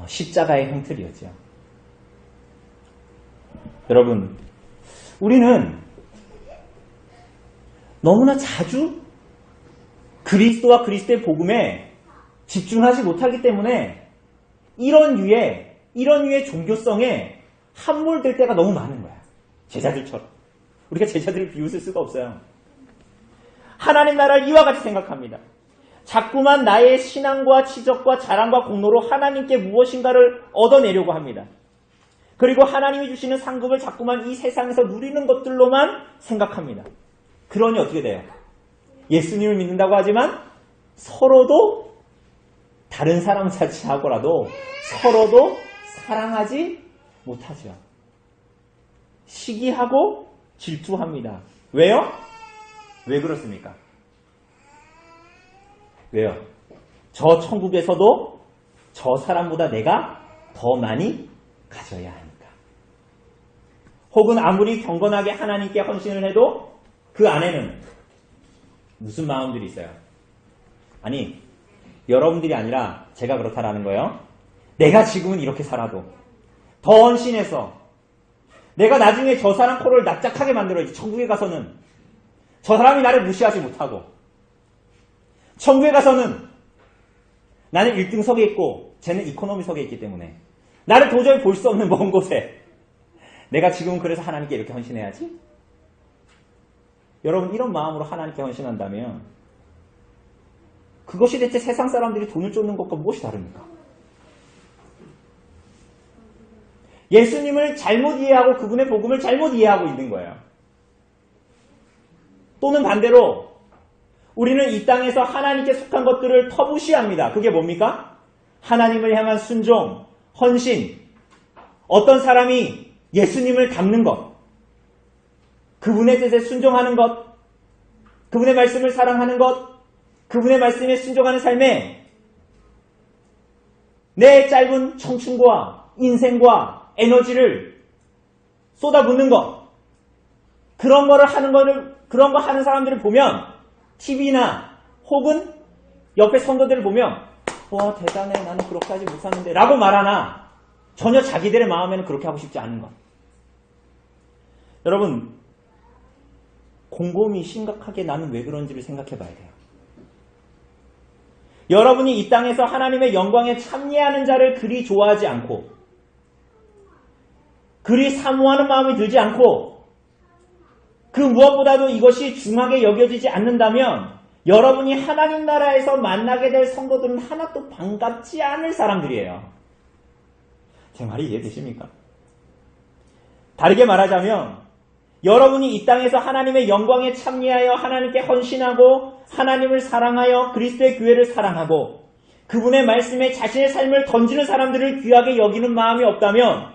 십자가의 형틀이었죠. 여러분, 우리는 너무나 자주 그리스도와 그리스도의 복음에 집중하지 못하기 때문에 이런 유의 종교성에 함몰될 때가 너무 많은 거야. 제자들처럼. 우리가 제자들을 비웃을 수가 없어요. 하나님 나라를 이와 같이 생각합니다. 자꾸만 나의 신앙과 치적과 자랑과 공로로 하나님께 무엇인가를 얻어내려고 합니다. 그리고 하나님이 주시는 상급을 자꾸만 이 세상에서 누리는 것들로만 생각합니다. 그러니 어떻게 돼요? 예수님을 믿는다고 하지만 서로도 다른 사람을 자취하고라도 서로도 사랑하지 못하죠. 시기하고 질투합니다. 왜요? 왜 그렇습니까? 왜요? 저 천국에서도 저 사람보다 내가 더 많이 가져야 하니까. 혹은 아무리 경건하게 하나님께 헌신을 해도 그 안에는 무슨 마음들이 있어요? 아니, 여러분들이 아니라 제가 그렇다라는 거예요. 내가 지금은 이렇게 살아도 더 헌신해서 내가 나중에 저 사람 코를 납작하게 만들어야지. 천국에 가서는 저 사람이 나를 무시하지 못하고, 천국에 가서는 나는 1등석에 있고 쟤는 이코노미석에 있기 때문에 나를 도저히 볼 수 없는 먼 곳에 내가 지금은 그래서 하나님께 이렇게 헌신해야지? 여러분, 이런 마음으로 하나님께 헌신한다면 그것이 대체 세상 사람들이 돈을 쫓는 것과 무엇이 다릅니까? 예수님을 잘못 이해하고 그분의 복음을 잘못 이해하고 있는 거예요. 또는 반대로 우리는 이 땅에서 하나님께 속한 것들을 터부시합니다. 그게 뭡니까? 하나님을 향한 순종, 헌신, 어떤 사람이 예수님을 닮는 것, 그분의 뜻에 순종하는 것, 그분의 말씀을 사랑하는 것, 그분의 말씀에 순종하는 삶에 내 짧은 청춘과 인생과 에너지를 쏟아붓는 것, 그런 거 하는 사람들을 보면 TV나 혹은 옆에 성도들을 보면 와, 대단해, 나는 그렇게 하지 못하는데 라고 말하나 전혀 자기들의 마음에는 그렇게 하고 싶지 않은 것. 여러분, 곰곰이 심각하게 나는 왜 그런지를 생각해 봐야 돼요. 여러분이 이 땅에서 하나님의 영광에 참여하는 자를 그리 좋아하지 않고 그리 사모하는 마음이 들지 않고 그 무엇보다도 이것이 중하게 여겨지지 않는다면 여러분이 하나님 나라에서 만나게 될 성도들은 하나도 반갑지 않을 사람들이에요. 제 말이 이해되십니까? 다르게 말하자면 여러분이 이 땅에서 하나님의 영광에 참여하여 하나님께 헌신하고 하나님을 사랑하여 그리스도의 교회를 사랑하고 그분의 말씀에 자신의 삶을 던지는 사람들을 귀하게 여기는 마음이 없다면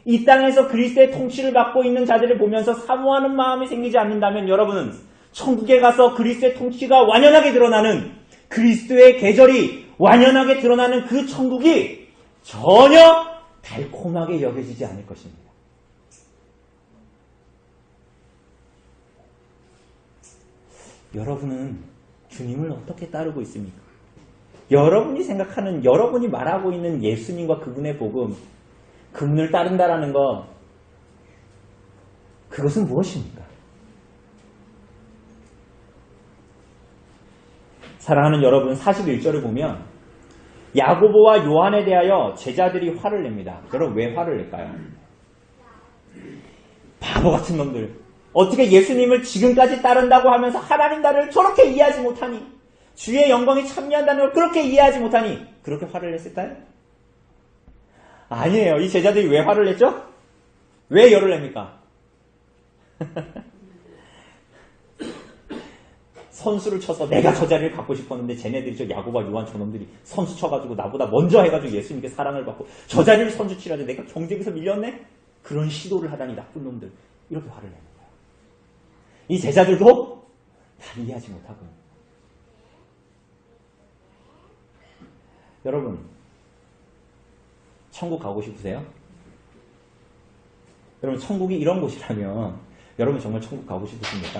이 땅에서 그리스도의 통치를 받고 있는 자들을 보면서 사모하는 마음이 생기지 않는다면 여러분은 천국에 가서 그리스도의 통치가 완연하게 드러나는 그리스도의 계절이 완연하게 드러나는 그 천국이 전혀 달콤하게 여겨지지 않을 것입니다. 여러분은 주님을 어떻게 따르고 있습니까? 여러분이 생각하는, 여러분이 말하고 있는 예수님과 그분의 복음, 그분을 따른다라는 것, 그것은 무엇입니까? 사랑하는 여러분, 41절을 보면 야고보와 요한에 대하여 제자들이 화를 냅니다. 여러분, 왜 화를 낼까요? 바보 같은 놈들. 어떻게 예수님을 지금까지 따른다고 하면서 하나님 나라를 저렇게 이해하지 못하니, 주의 영광에 참여한다는 걸 그렇게 이해하지 못하니 그렇게 화를 냈을까요? 아니에요. 이 제자들이 왜 화를 냈죠? 왜 열을 냅니까? 선수를 쳐서 내가 저 자리를 갖고 싶었는데 쟤네들이 저 야고보와 요한 저놈들이 선수 쳐가지고 나보다 먼저 해가지고 예수님께 사랑을 받고 저 자리를 선수 치라는데 내가 경쟁에서 밀렸네? 그런 시도를 하다니 나쁜 놈들. 이렇게 화를 내는 거예요. 이 제자들도 다 이해하지 못하고. 여러분, 천국 가고 싶으세요? 여러분, 천국이 이런 곳이라면 여러분 정말 천국 가고 싶으십니까?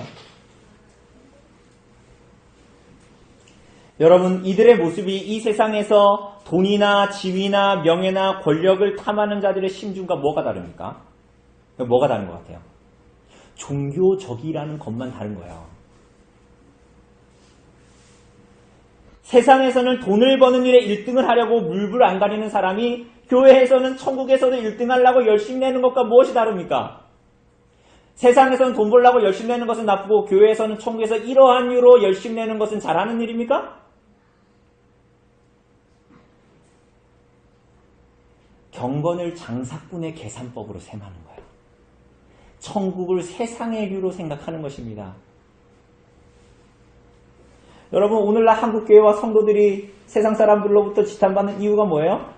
여러분, 이들의 모습이 이 세상에서 돈이나 지위나 명예나 권력을 탐하는 자들의 심중과 뭐가 다릅니까? 뭐가 다른 것 같아요? 종교적이라는 것만 다른 거예요. 세상에서는 돈을 버는 일에 1등을 하려고 물불 안 가리는 사람이 교회에서는 천국에서도 1등 하려고 열심히 내는 것과 무엇이 다릅니까? 세상에서는 돈 벌려고 열심히 내는 것은 나쁘고 교회에서는 천국에서 이러한 이유로 열심히 내는 것은 잘하는 일입니까? 경건을 장사꾼의 계산법으로 셈하는 거예요. 천국을 세상의 뷰로 생각하는 것입니다. 여러분, 오늘날 한국교회와 성도들이 세상 사람들로부터 지탄받는 이유가 뭐예요?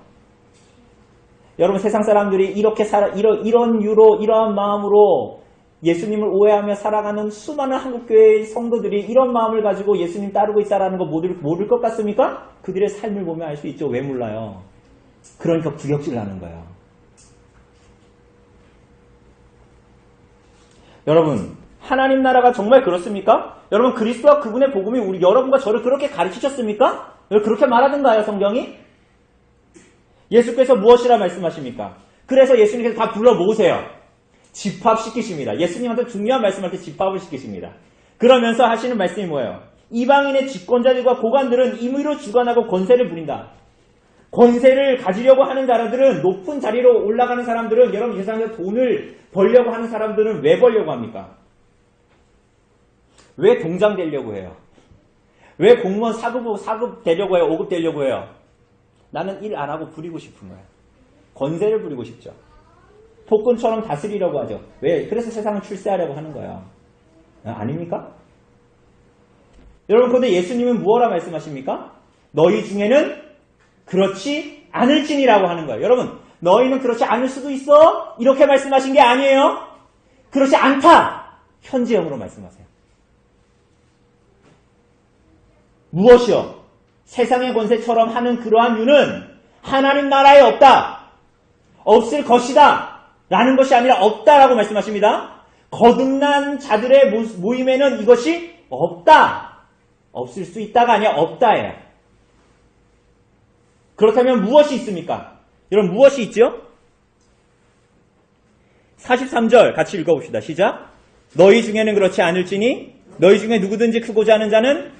여러분, 세상 사람들이 이렇게 이런 이유로, 이러한 마음으로 예수님을 오해하며 살아가는 수많은 한국교회의 성도들이 이런 마음을 가지고 예수님 따르고 있다는 거 모를 것 같습니까? 그들의 삶을 보면 알 수 있죠. 왜 몰라요? 그러니까 구역질 나는 거예요. 여러분, 하나님 나라가 정말 그렇습니까? 여러분, 그리스도와 그분의 복음이 여러분과 저를 그렇게 가르치셨습니까? 그렇게 말하던가요, 성경이? 예수께서 무엇이라 말씀하십니까? 그래서 예수님께서 다 불러 모으세요. 집합시키십니다. 예수님한테 중요한 말씀할 때 집합을 시키십니다. 그러면서 하시는 말씀이 뭐예요? 이방인의 집권자들과 고관들은 임의로 주관하고 권세를 부린다. 권세를 가지려고 하는 사람들은, 높은 자리로 올라가는 사람들은, 여러분 이 세상에서 돈을 벌려고 하는 사람들은 왜 벌려고 합니까? 왜 동장 되려고 해요? 왜 공무원 4급 되려고 해요? 5급 되려고 해요? 나는 일 안 하고 부리고 싶은 거예요. 권세를 부리고 싶죠. 폭군처럼 다스리려고 하죠. 왜? 그래서 세상을 출세하려고 하는 거예요. 아닙니까? 여러분, 그런데 예수님은 무엇라 말씀하십니까? 너희 중에는 그렇지 않을지니라고 하는 거예요. 여러분, 너희는 그렇지 않을 수도 있어? 이렇게 말씀하신 게 아니에요. 그렇지 않다. 현재형으로 말씀하세요. 무엇이요? 세상의 권세처럼 하는 그러한 이유는 하나님 나라에 없다. 없을 것이다. 라는 것이 아니라 없다라고 말씀하십니다. 거듭난 자들의 모임에는 이것이 없다. 없을 수 있다가 아니라 없다예요. 그렇다면 무엇이 있습니까? 여러분, 무엇이 있죠? 43절 같이 읽어봅시다. 시작. 너희 중에는 그렇지 않을지니 너희 중에 누구든지 크고자 하는 자는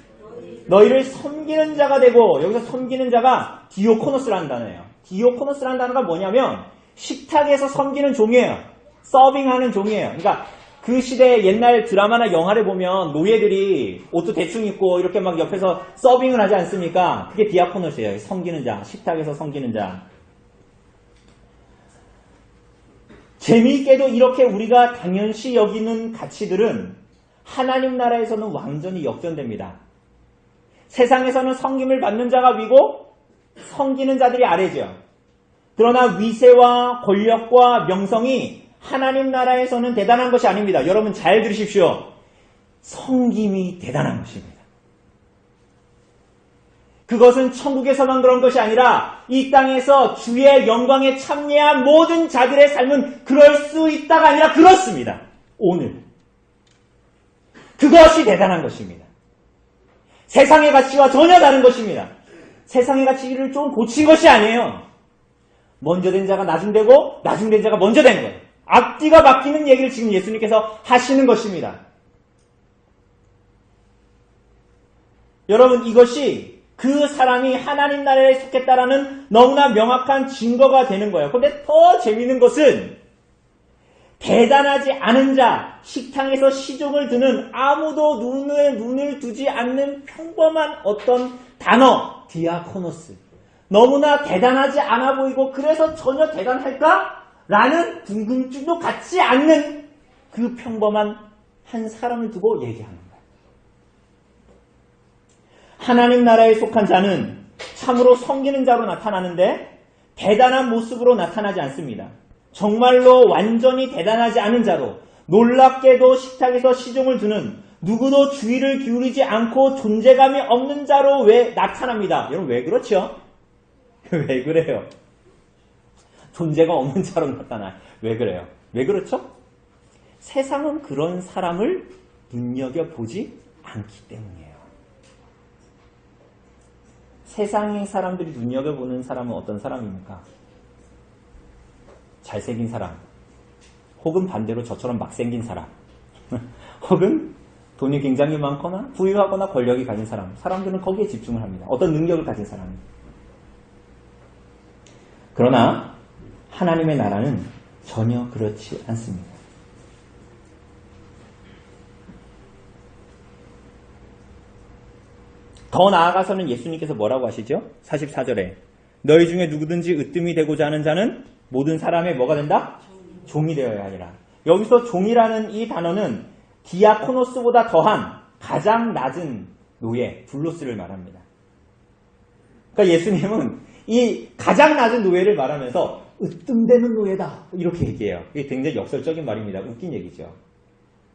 너희를 섬기는 자가 되고, 여기서 섬기는 자가 디오코노스라는 단어예요. 디오코노스라는 단어가 뭐냐면 식탁에서 섬기는 종이에요. 서빙하는 종이에요. 그러니까 그 시대 옛날 드라마나 영화를 보면 노예들이 옷도 대충 입고 이렇게 막 옆에서 서빙을 하지 않습니까? 그게 디아코노스예요. 섬기는 자, 식탁에서 섬기는 자. 재미있게도 이렇게 우리가 당연시 여기는 가치들은 하나님 나라에서는 완전히 역전됩니다. 세상에서는 섬김을 받는 자가 위고 섬기는 자들이 아래죠. 그러나 위세와 권력과 명성이 하나님 나라에서는 대단한 것이 아닙니다. 여러분 잘 들으십시오. 섬김이 대단한 것입니다. 그것은 천국에서만 그런 것이 아니라 이 땅에서 주의 영광에 참여한 모든 자들의 삶은 그럴 수 있다가 아니라 그렇습니다. 오늘. 그것이 대단한 것입니다. 세상의 가치와 전혀 다른 것입니다. 세상의 가치를 좀 고친 것이 아니에요. 먼저 된 자가 나중 되고 나중 된 자가 먼저 된 거예요. 앞뒤가 바뀌는 얘기를 지금 예수님께서 하시는 것입니다. 여러분 이것이 그 사람이 하나님 나라에 속했다라는 너무나 명확한 증거가 되는 거예요. 그런데 더 재미있는 것은 대단하지 않은 자, 식탁에서 시종을 드는 아무도 눈을 두지 않는 평범한 어떤 단어, 디아코노스. 너무나 대단하지 않아 보이고 그래서 전혀 대단할까? 라는 궁금증도 갖지 않는 그 평범한 한 사람을 두고 얘기하는 거예요. 하나님 나라에 속한 자는 참으로 섬기는 자로 나타나는데 대단한 모습으로 나타나지 않습니다. 정말로 완전히 대단하지 않은 자로 놀랍게도 식탁에서 시종을 두는 누구도 주의를 기울이지 않고 존재감이 없는 자로 왜 나타납니다. 여러분 왜 그렇죠? 왜 그래요? 존재가 없는 자로 나타나요. 왜 그래요? 왜 그렇죠? 세상은 그런 사람을 눈여겨보지 않기 때문이에요. 세상의 사람들이 눈여겨보는 사람은 어떤 사람입니까? 잘생긴 사람, 혹은 반대로 저처럼 막생긴 사람, 혹은 돈이 굉장히 많거나 부유하거나 권력이 가진 사람, 사람들은 거기에 집중을 합니다. 어떤 능력을 가진 사람. 그러나 하나님의 나라는 전혀 그렇지 않습니다. 더 나아가서는 예수님께서 뭐라고 하시죠? 44절에 너희 중에 누구든지 으뜸이 되고자 하는 자는 모든 사람의 뭐가 된다? 종이 되어야 하리라. 여기서 종이라는 이 단어는 디아코노스보다 더한 가장 낮은 노예, 둘로스를 말합니다. 그러니까 예수님은 이 가장 낮은 노예를 말하면서 으뜸되는 노예다 이렇게 얘기해요. 이게 굉장히 역설적인 말입니다. 웃긴 얘기죠.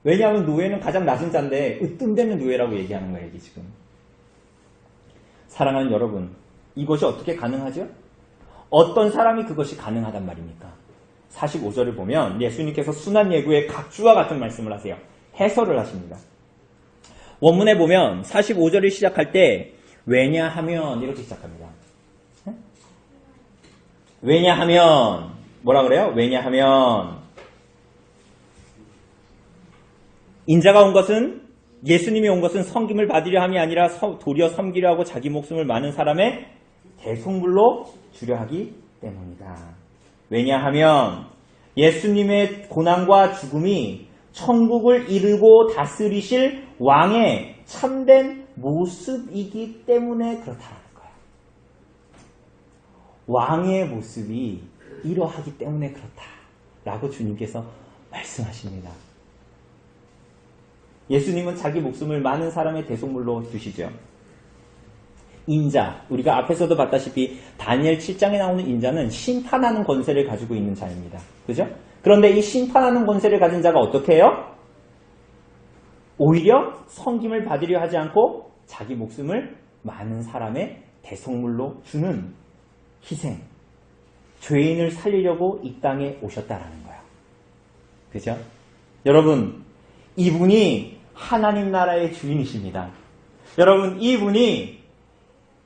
왜냐하면 노예는 가장 낮은 자인데 으뜸되는 노예라고 얘기하는 거예요. 이게 지금. 사랑하는 여러분, 이것이 어떻게 가능하죠? 어떤 사람이 그것이 가능하단 말입니까? 45절을 보면 예수님께서 순환 예구의 각주와 같은 말씀을 하세요. 해설을 하십니다. 원문에 보면 45절을 시작할 때 왜냐하면 이렇게 시작합니다. 왜냐하면 뭐라 그래요? 왜냐하면 인자가 온 것은 예수님이 온 것은 섬김을 받으려 함이 아니라 도리어 섬기려 하고 자기 목숨을 많은 사람의 대속물로 주려 하기 때문이다. 왜냐하면 예수님의 고난과 죽음이 천국을 이루고 다스리실 왕의 참된 모습이기 때문에 그렇다는 거예요. 왕의 모습이 이러하기 때문에 그렇다라고 주님께서 말씀하십니다. 예수님은 자기 목숨을 많은 사람의 대속물로 주시죠. 인자, 우리가 앞에서도 봤다시피 다니엘 7장에 나오는 인자는 심판하는 권세를 가지고 있는 자입니다. 그죠? 그런데 이 심판하는 권세를 가진 자가 어떻게 해요? 오히려 섬김을 받으려 하지 않고 자기 목숨을 많은 사람의 대속물로 주는 희생, 죄인을 살리려고 이 땅에 오셨다라는 거예요. 그죠? 여러분, 이분이 하나님 나라의 주인이십니다. 여러분, 이분이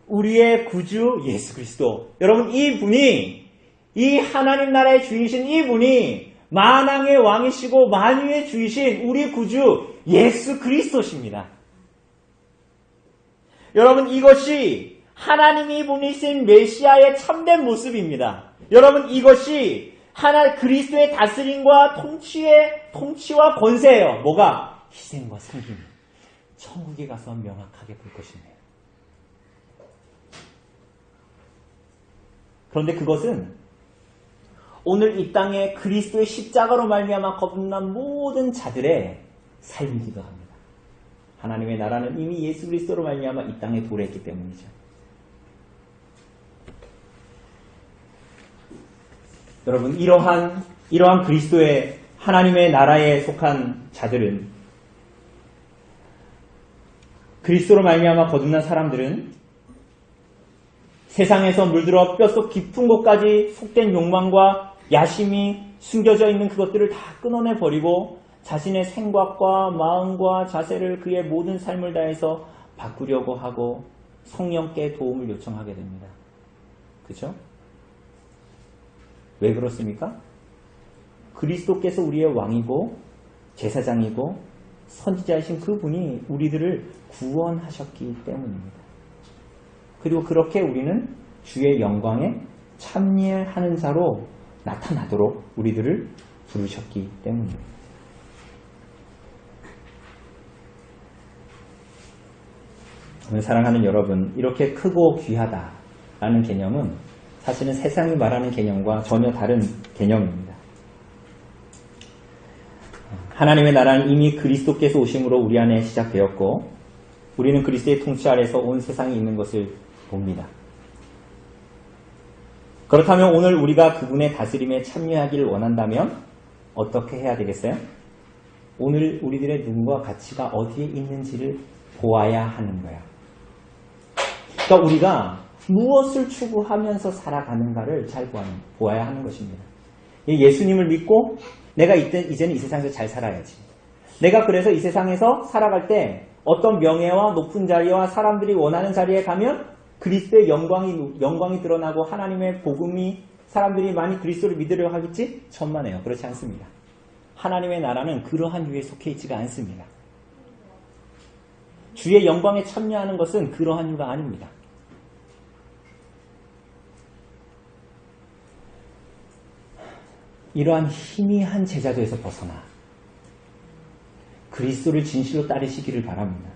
우리의 구주 예수 그리스도. 여러분, 이분이 이 하나님 나라의 주인이신 이분이 만왕의 왕이시고 만유의 주이신 우리 구주 예수 그리스도십니다. 여러분, 이것이 하나님이 보내신 메시아의 참된 모습입니다. 여러분, 이것이 그리스도의 다스림과 통치와 권세예요. 뭐가? 희생과 섬김. 천국에 가서 명확하게 볼 것이네요. 그런데 그것은 오늘 이 땅에 그리스도의 십자가로 말미암아 거듭난 모든 자들의 삶이기도 합니다. 하나님의 나라는 이미 예수 그리스도로 말미암아 이 땅에 도래했기 때문이죠. 여러분, 이러한 그리스도의 하나님의 나라에 속한 자들은, 그리스도로 말미암아 거듭난 사람들은 세상에서 물들어 뼛속 깊은 곳까지 속된 욕망과 야심이 숨겨져 있는 그것들을 다 끊어내 버리고 자신의 생각과 마음과 자세를 그의 모든 삶을 다해서 바꾸려고 하고 성령께 도움을 요청하게 됩니다. 그렇죠? 왜 그렇습니까? 그리스도께서 우리의 왕이고 제사장이고 선지자이신 그분이 우리들을 구원하셨기 때문입니다. 그리고 그렇게 우리는 주의 영광에 참여하는 자로 나타나도록 우리들을 부르셨기 때문입니다. 오늘 사랑하는 여러분, 이렇게 크고 귀하다라는 개념은 사실은 세상이 말하는 개념과 전혀 다른 개념입니다. 하나님의 나라는 이미 그리스도께서 오심으로 우리 안에 시작되었고 우리는 그리스도의 통치 아래서 온 세상에 있는 것을 봅니다. 그렇다면 오늘 우리가 그분의 다스림에 참여하기를 원한다면 어떻게 해야 되겠어요? 오늘 우리들의 눈과 가치가 어디에 있는지를 보아야 하는 거예요. 그러니까 우리가 무엇을 추구하면서 살아가는가를 잘 보아야 하는 것입니다. 예수님을 믿고 내가 이제는 이 세상에서 잘 살아야지. 내가 그래서 이 세상에서 살아갈 때 어떤 명예와 높은 자리와 사람들이 원하는 자리에 가면 그리스도의 영광이 드러나고 하나님의 복음이 사람들이 많이 그리스도를 믿으려 하겠지? 천만에요. 그렇지 않습니다. 하나님의 나라는 그러한 유에 속해 있지가 않습니다. 주의 영광에 참여하는 것은 그러한 유가 아닙니다. 이러한 희미한 제자도에서 벗어나 그리스도를 진실로 따르시기를 바랍니다.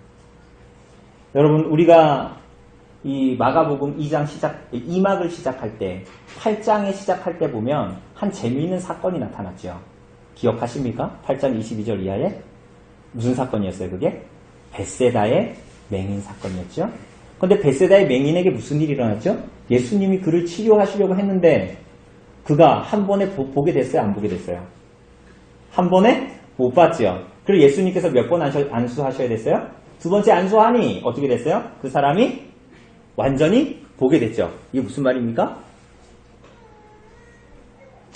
여러분, 우리가 이 마가복음 2막을 시작할 때 8장에 시작할 때 보면 한 재미있는 사건이 나타났죠. 기억하십니까? 8장 22절 이하에 무슨 사건이었어요? 그게 벳세다의 맹인 사건이었죠. 그런데 벳세다의 맹인에게 무슨 일이 일어났죠? 예수님이 그를 치료하시려고 했는데 그가 한 번에 보게 됐어요? 안 보게 됐어요? 한 번에 못 봤죠. 그리고 예수님께서 몇 번 안수하셔야 됐어요? 두 번째 안수하니 어떻게 됐어요? 그 사람이 완전히 보게 됐죠. 이게 무슨 말입니까?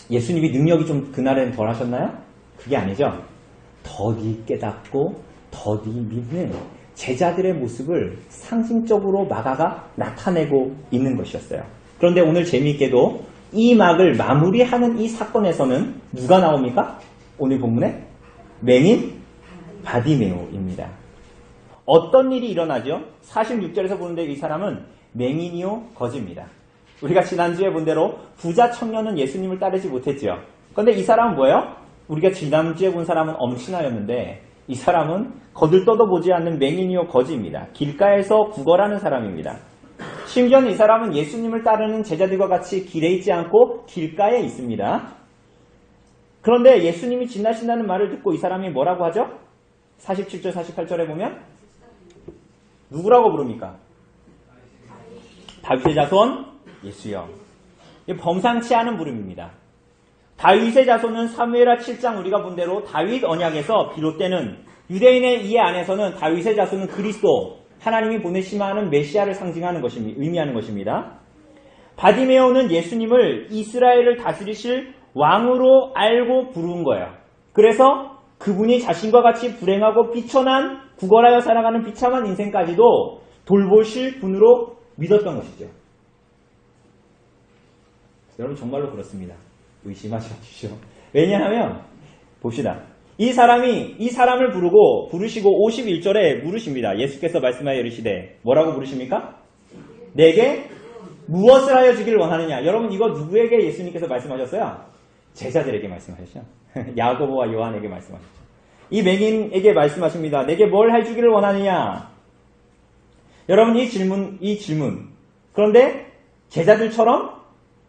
예수님이 능력이 좀 그날엔 덜 하셨나요? 그게 아니죠. 더디 깨닫고 더디 믿는 제자들의 모습을 상징적으로 마가가 나타내고 있는 것이었어요. 그런데 오늘 재미있게도 이 막을 마무리하는 이 사건에서는 누가 나옵니까? 오늘 본문에 맹인 바디메오입니다. 어떤 일이 일어나죠? 46절에서 보는데 이 사람은 맹인이요 거지입니다. 우리가 지난주에 본 대로 부자 청년은 예수님을 따르지 못했죠. 그런데 이 사람은 뭐예요? 우리가 지난주에 본 사람은 엄친아였는데 이 사람은 거들떠도 보지 않는 맹인이요 거지입니다. 길가에서 구걸하는 사람입니다. 심지어는 이 사람은 예수님을 따르는 제자들과 같이 길에 있지 않고 길가에 있습니다. 그런데 예수님이 지나신다는 말을 듣고 이 사람이 뭐라고 하죠? 47절 48절에 보면 누구라고 부릅니까? 다윗의 자손 예수여. 범상치 않은 부름입니다. 다윗의 자손은 사무엘하 7장 우리가 본 대로 다윗 언약에서 비롯되는 유대인의 이해 안에서는 다윗의 자손은 그리스도, 하나님이 보내시마는 메시아를 상징하는 것입니다. 의미하는 것입니다. 바디메오는 예수님을 이스라엘을 다스리실 왕으로 알고 부른 거예요. 그래서 그분이 자신과 같이 불행하고 비천한 구걸하여 살아가는 비참한 인생까지도 돌보실 분으로 믿었던 것이죠. 여러분 정말로 그렇습니다. 의심하지 마십시오. 왜냐하면 봅시다. 이 사람을 부르시고 51절에 물으십니다. 예수께서 말씀하여 이르시되 뭐라고 부르십니까? 내게 무엇을 하여 주기를 원하느냐? 여러분 이거 누구에게 예수님께서 말씀하셨어요? 제자들에게 말씀하셨죠. 야고보와 요한에게 말씀하셨죠. 이 맹인에게 말씀하십니다. 내게 뭘 해주기를 원하느냐? 여러분 이 질문. 그런데 제자들처럼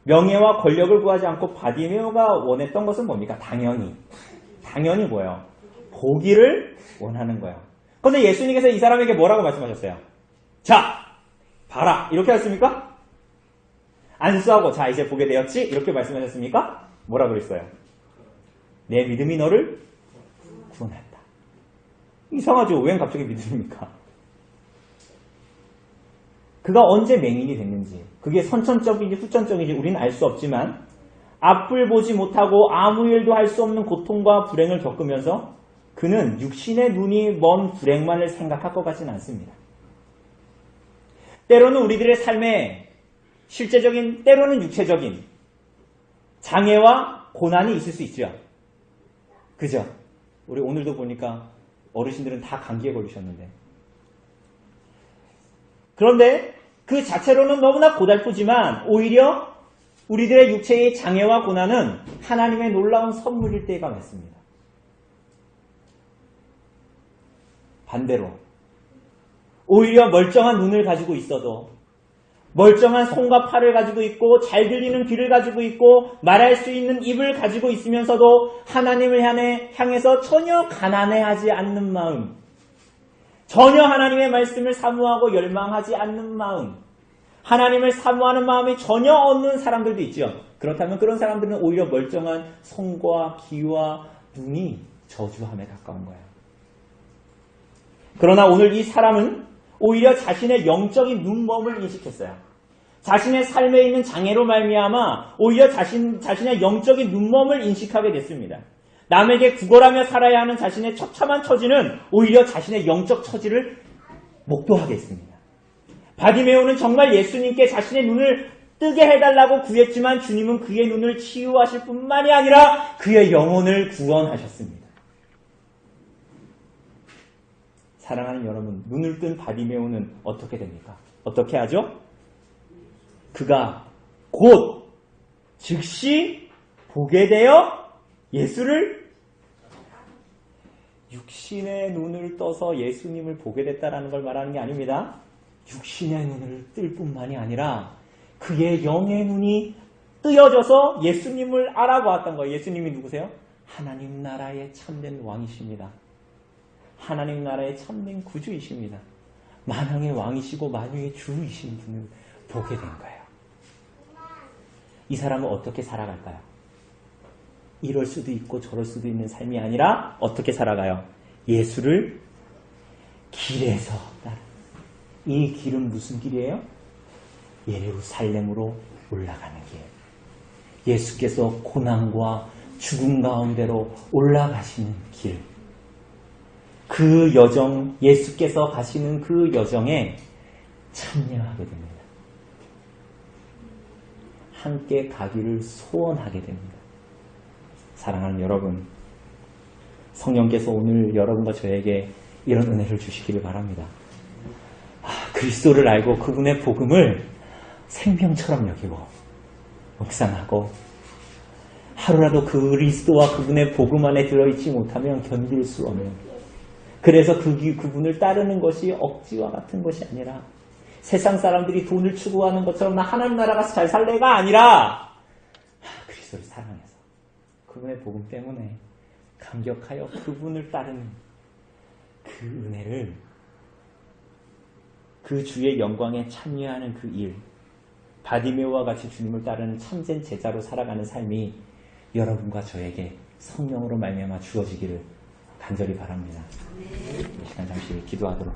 명예와 권력을 구하지 않고 바디메오가 원했던 것은 뭡니까? 당연히 뭐예요? 보기를 원하는 거예요. 그런데 예수님께서 이 사람에게 뭐라고 말씀하셨어요? 자, 봐라. 이렇게 하셨습니까? 안수하고 자 이제 보게 되었지? 이렇게 말씀하셨습니까? 뭐라 그랬어요? 내 믿음이 너를 구원했다. 이상하죠? 왜 갑자기 믿습니까? 그가 언제 맹인이 됐는지, 그게 선천적인지 후천적인지 우리는 알 수 없지만 앞을 보지 못하고 아무 일도 할 수 없는 고통과 불행을 겪으면서 그는 육신의 눈이 먼 불행만을 생각할 것 같지는 않습니다. 때로는 우리들의 삶에 실제적인, 때로는 육체적인 장애와 고난이 있을 수 있죠. 그죠? 우리 오늘도 보니까 어르신들은 다 감기에 걸리셨는데. 그런데 그 자체로는 너무나 고달프지만 오히려 우리들의 육체의 장애와 고난은 하나님의 놀라운 선물일 때가 많습니다. 반대로 오히려 멀쩡한 눈을 가지고 있어도 멀쩡한 손과 팔을 가지고 있고 잘 들리는 귀를 가지고 있고 말할 수 있는 입을 가지고 있으면서도 하나님을 향해서 전혀 가난해하지 않는 마음, 전혀 하나님의 말씀을 사모하고 열망하지 않는 마음, 하나님을 사모하는 마음이 전혀 없는 사람들도 있죠. 그렇다면 그런 사람들은 오히려 멀쩡한 손과 귀와 눈이 저주함에 가까운 거예요. 그러나 오늘 이 사람은 오히려 자신의 영적인 눈먼을 인식했어요. 자신의 삶에 있는 장애로 말미암아 오히려 자신의 영적인 눈먼을 인식하게 됐습니다. 남에게 구걸하며 살아야 하는 자신의 처참한 처지는 오히려 자신의 영적 처지를 목도하게 했습니다. 바디메오는 정말 예수님께 자신의 눈을 뜨게 해달라고 구했지만 주님은 그의 눈을 치유하실 뿐만이 아니라 그의 영혼을 구원하셨습니다. 사랑하는 여러분, 눈을 뜬 바디메오는 어떻게 됩니까? 어떻게 하죠? 그가 곧 즉시 보게 되어 예수를, 육신의 눈을 떠서 예수님을 보게 됐다라는 걸 말하는 게 아닙니다. 육신의 눈을 뜰 뿐만이 아니라 그의 영의 눈이 뜨여져서 예수님을 알아보았던 거예요. 예수님이 누구세요? 하나님 나라의 참된 왕이십니다. 하나님 나라의 참된 구주이십니다. 만왕의 왕이시고 만유의 주이신 분을 보게 된 거예요. 이 사람은 어떻게 살아갈까요? 이럴 수도 있고 저럴 수도 있는 삶이 아니라 어떻게 살아가요? 예수를 길에서 따라. 이 길은 무슨 길이에요? 예루살렘으로 올라가는 길. 예수께서 고난과 죽음 가운데로 올라가시는 길. 그 여정, 예수께서 가시는 그 여정에 참여하게 됩니다. 함께 가기를 소원하게 됩니다. 사랑하는 여러분, 성령께서 오늘 여러분과 저에게 이런 은혜를 주시기를 바랍니다. 그리스도를 알고 그분의 복음을 생명처럼 여기고 묵상하고 하루라도 그리스도와 그분의 복음 안에 들어있지 못하면 견딜 수 없는, 그래서 그분을 따르는 것이 억지와 같은 것이 아니라 세상 사람들이 돈을 추구하는 것처럼 나 하나님 나라 가서 잘 살래가 아니라 그리스도를 사랑해서 그분의 복음 때문에 감격하여 그분을 따르는 그 은혜를, 그 주의 영광에 참여하는 그 일, 바디메오와 같이 주님을 따르는 참된 제자로 살아가는 삶이 여러분과 저에게 성령으로 말미암아 주어지기를 간절히 바랍니다. 이 시간 잠시 기도하도록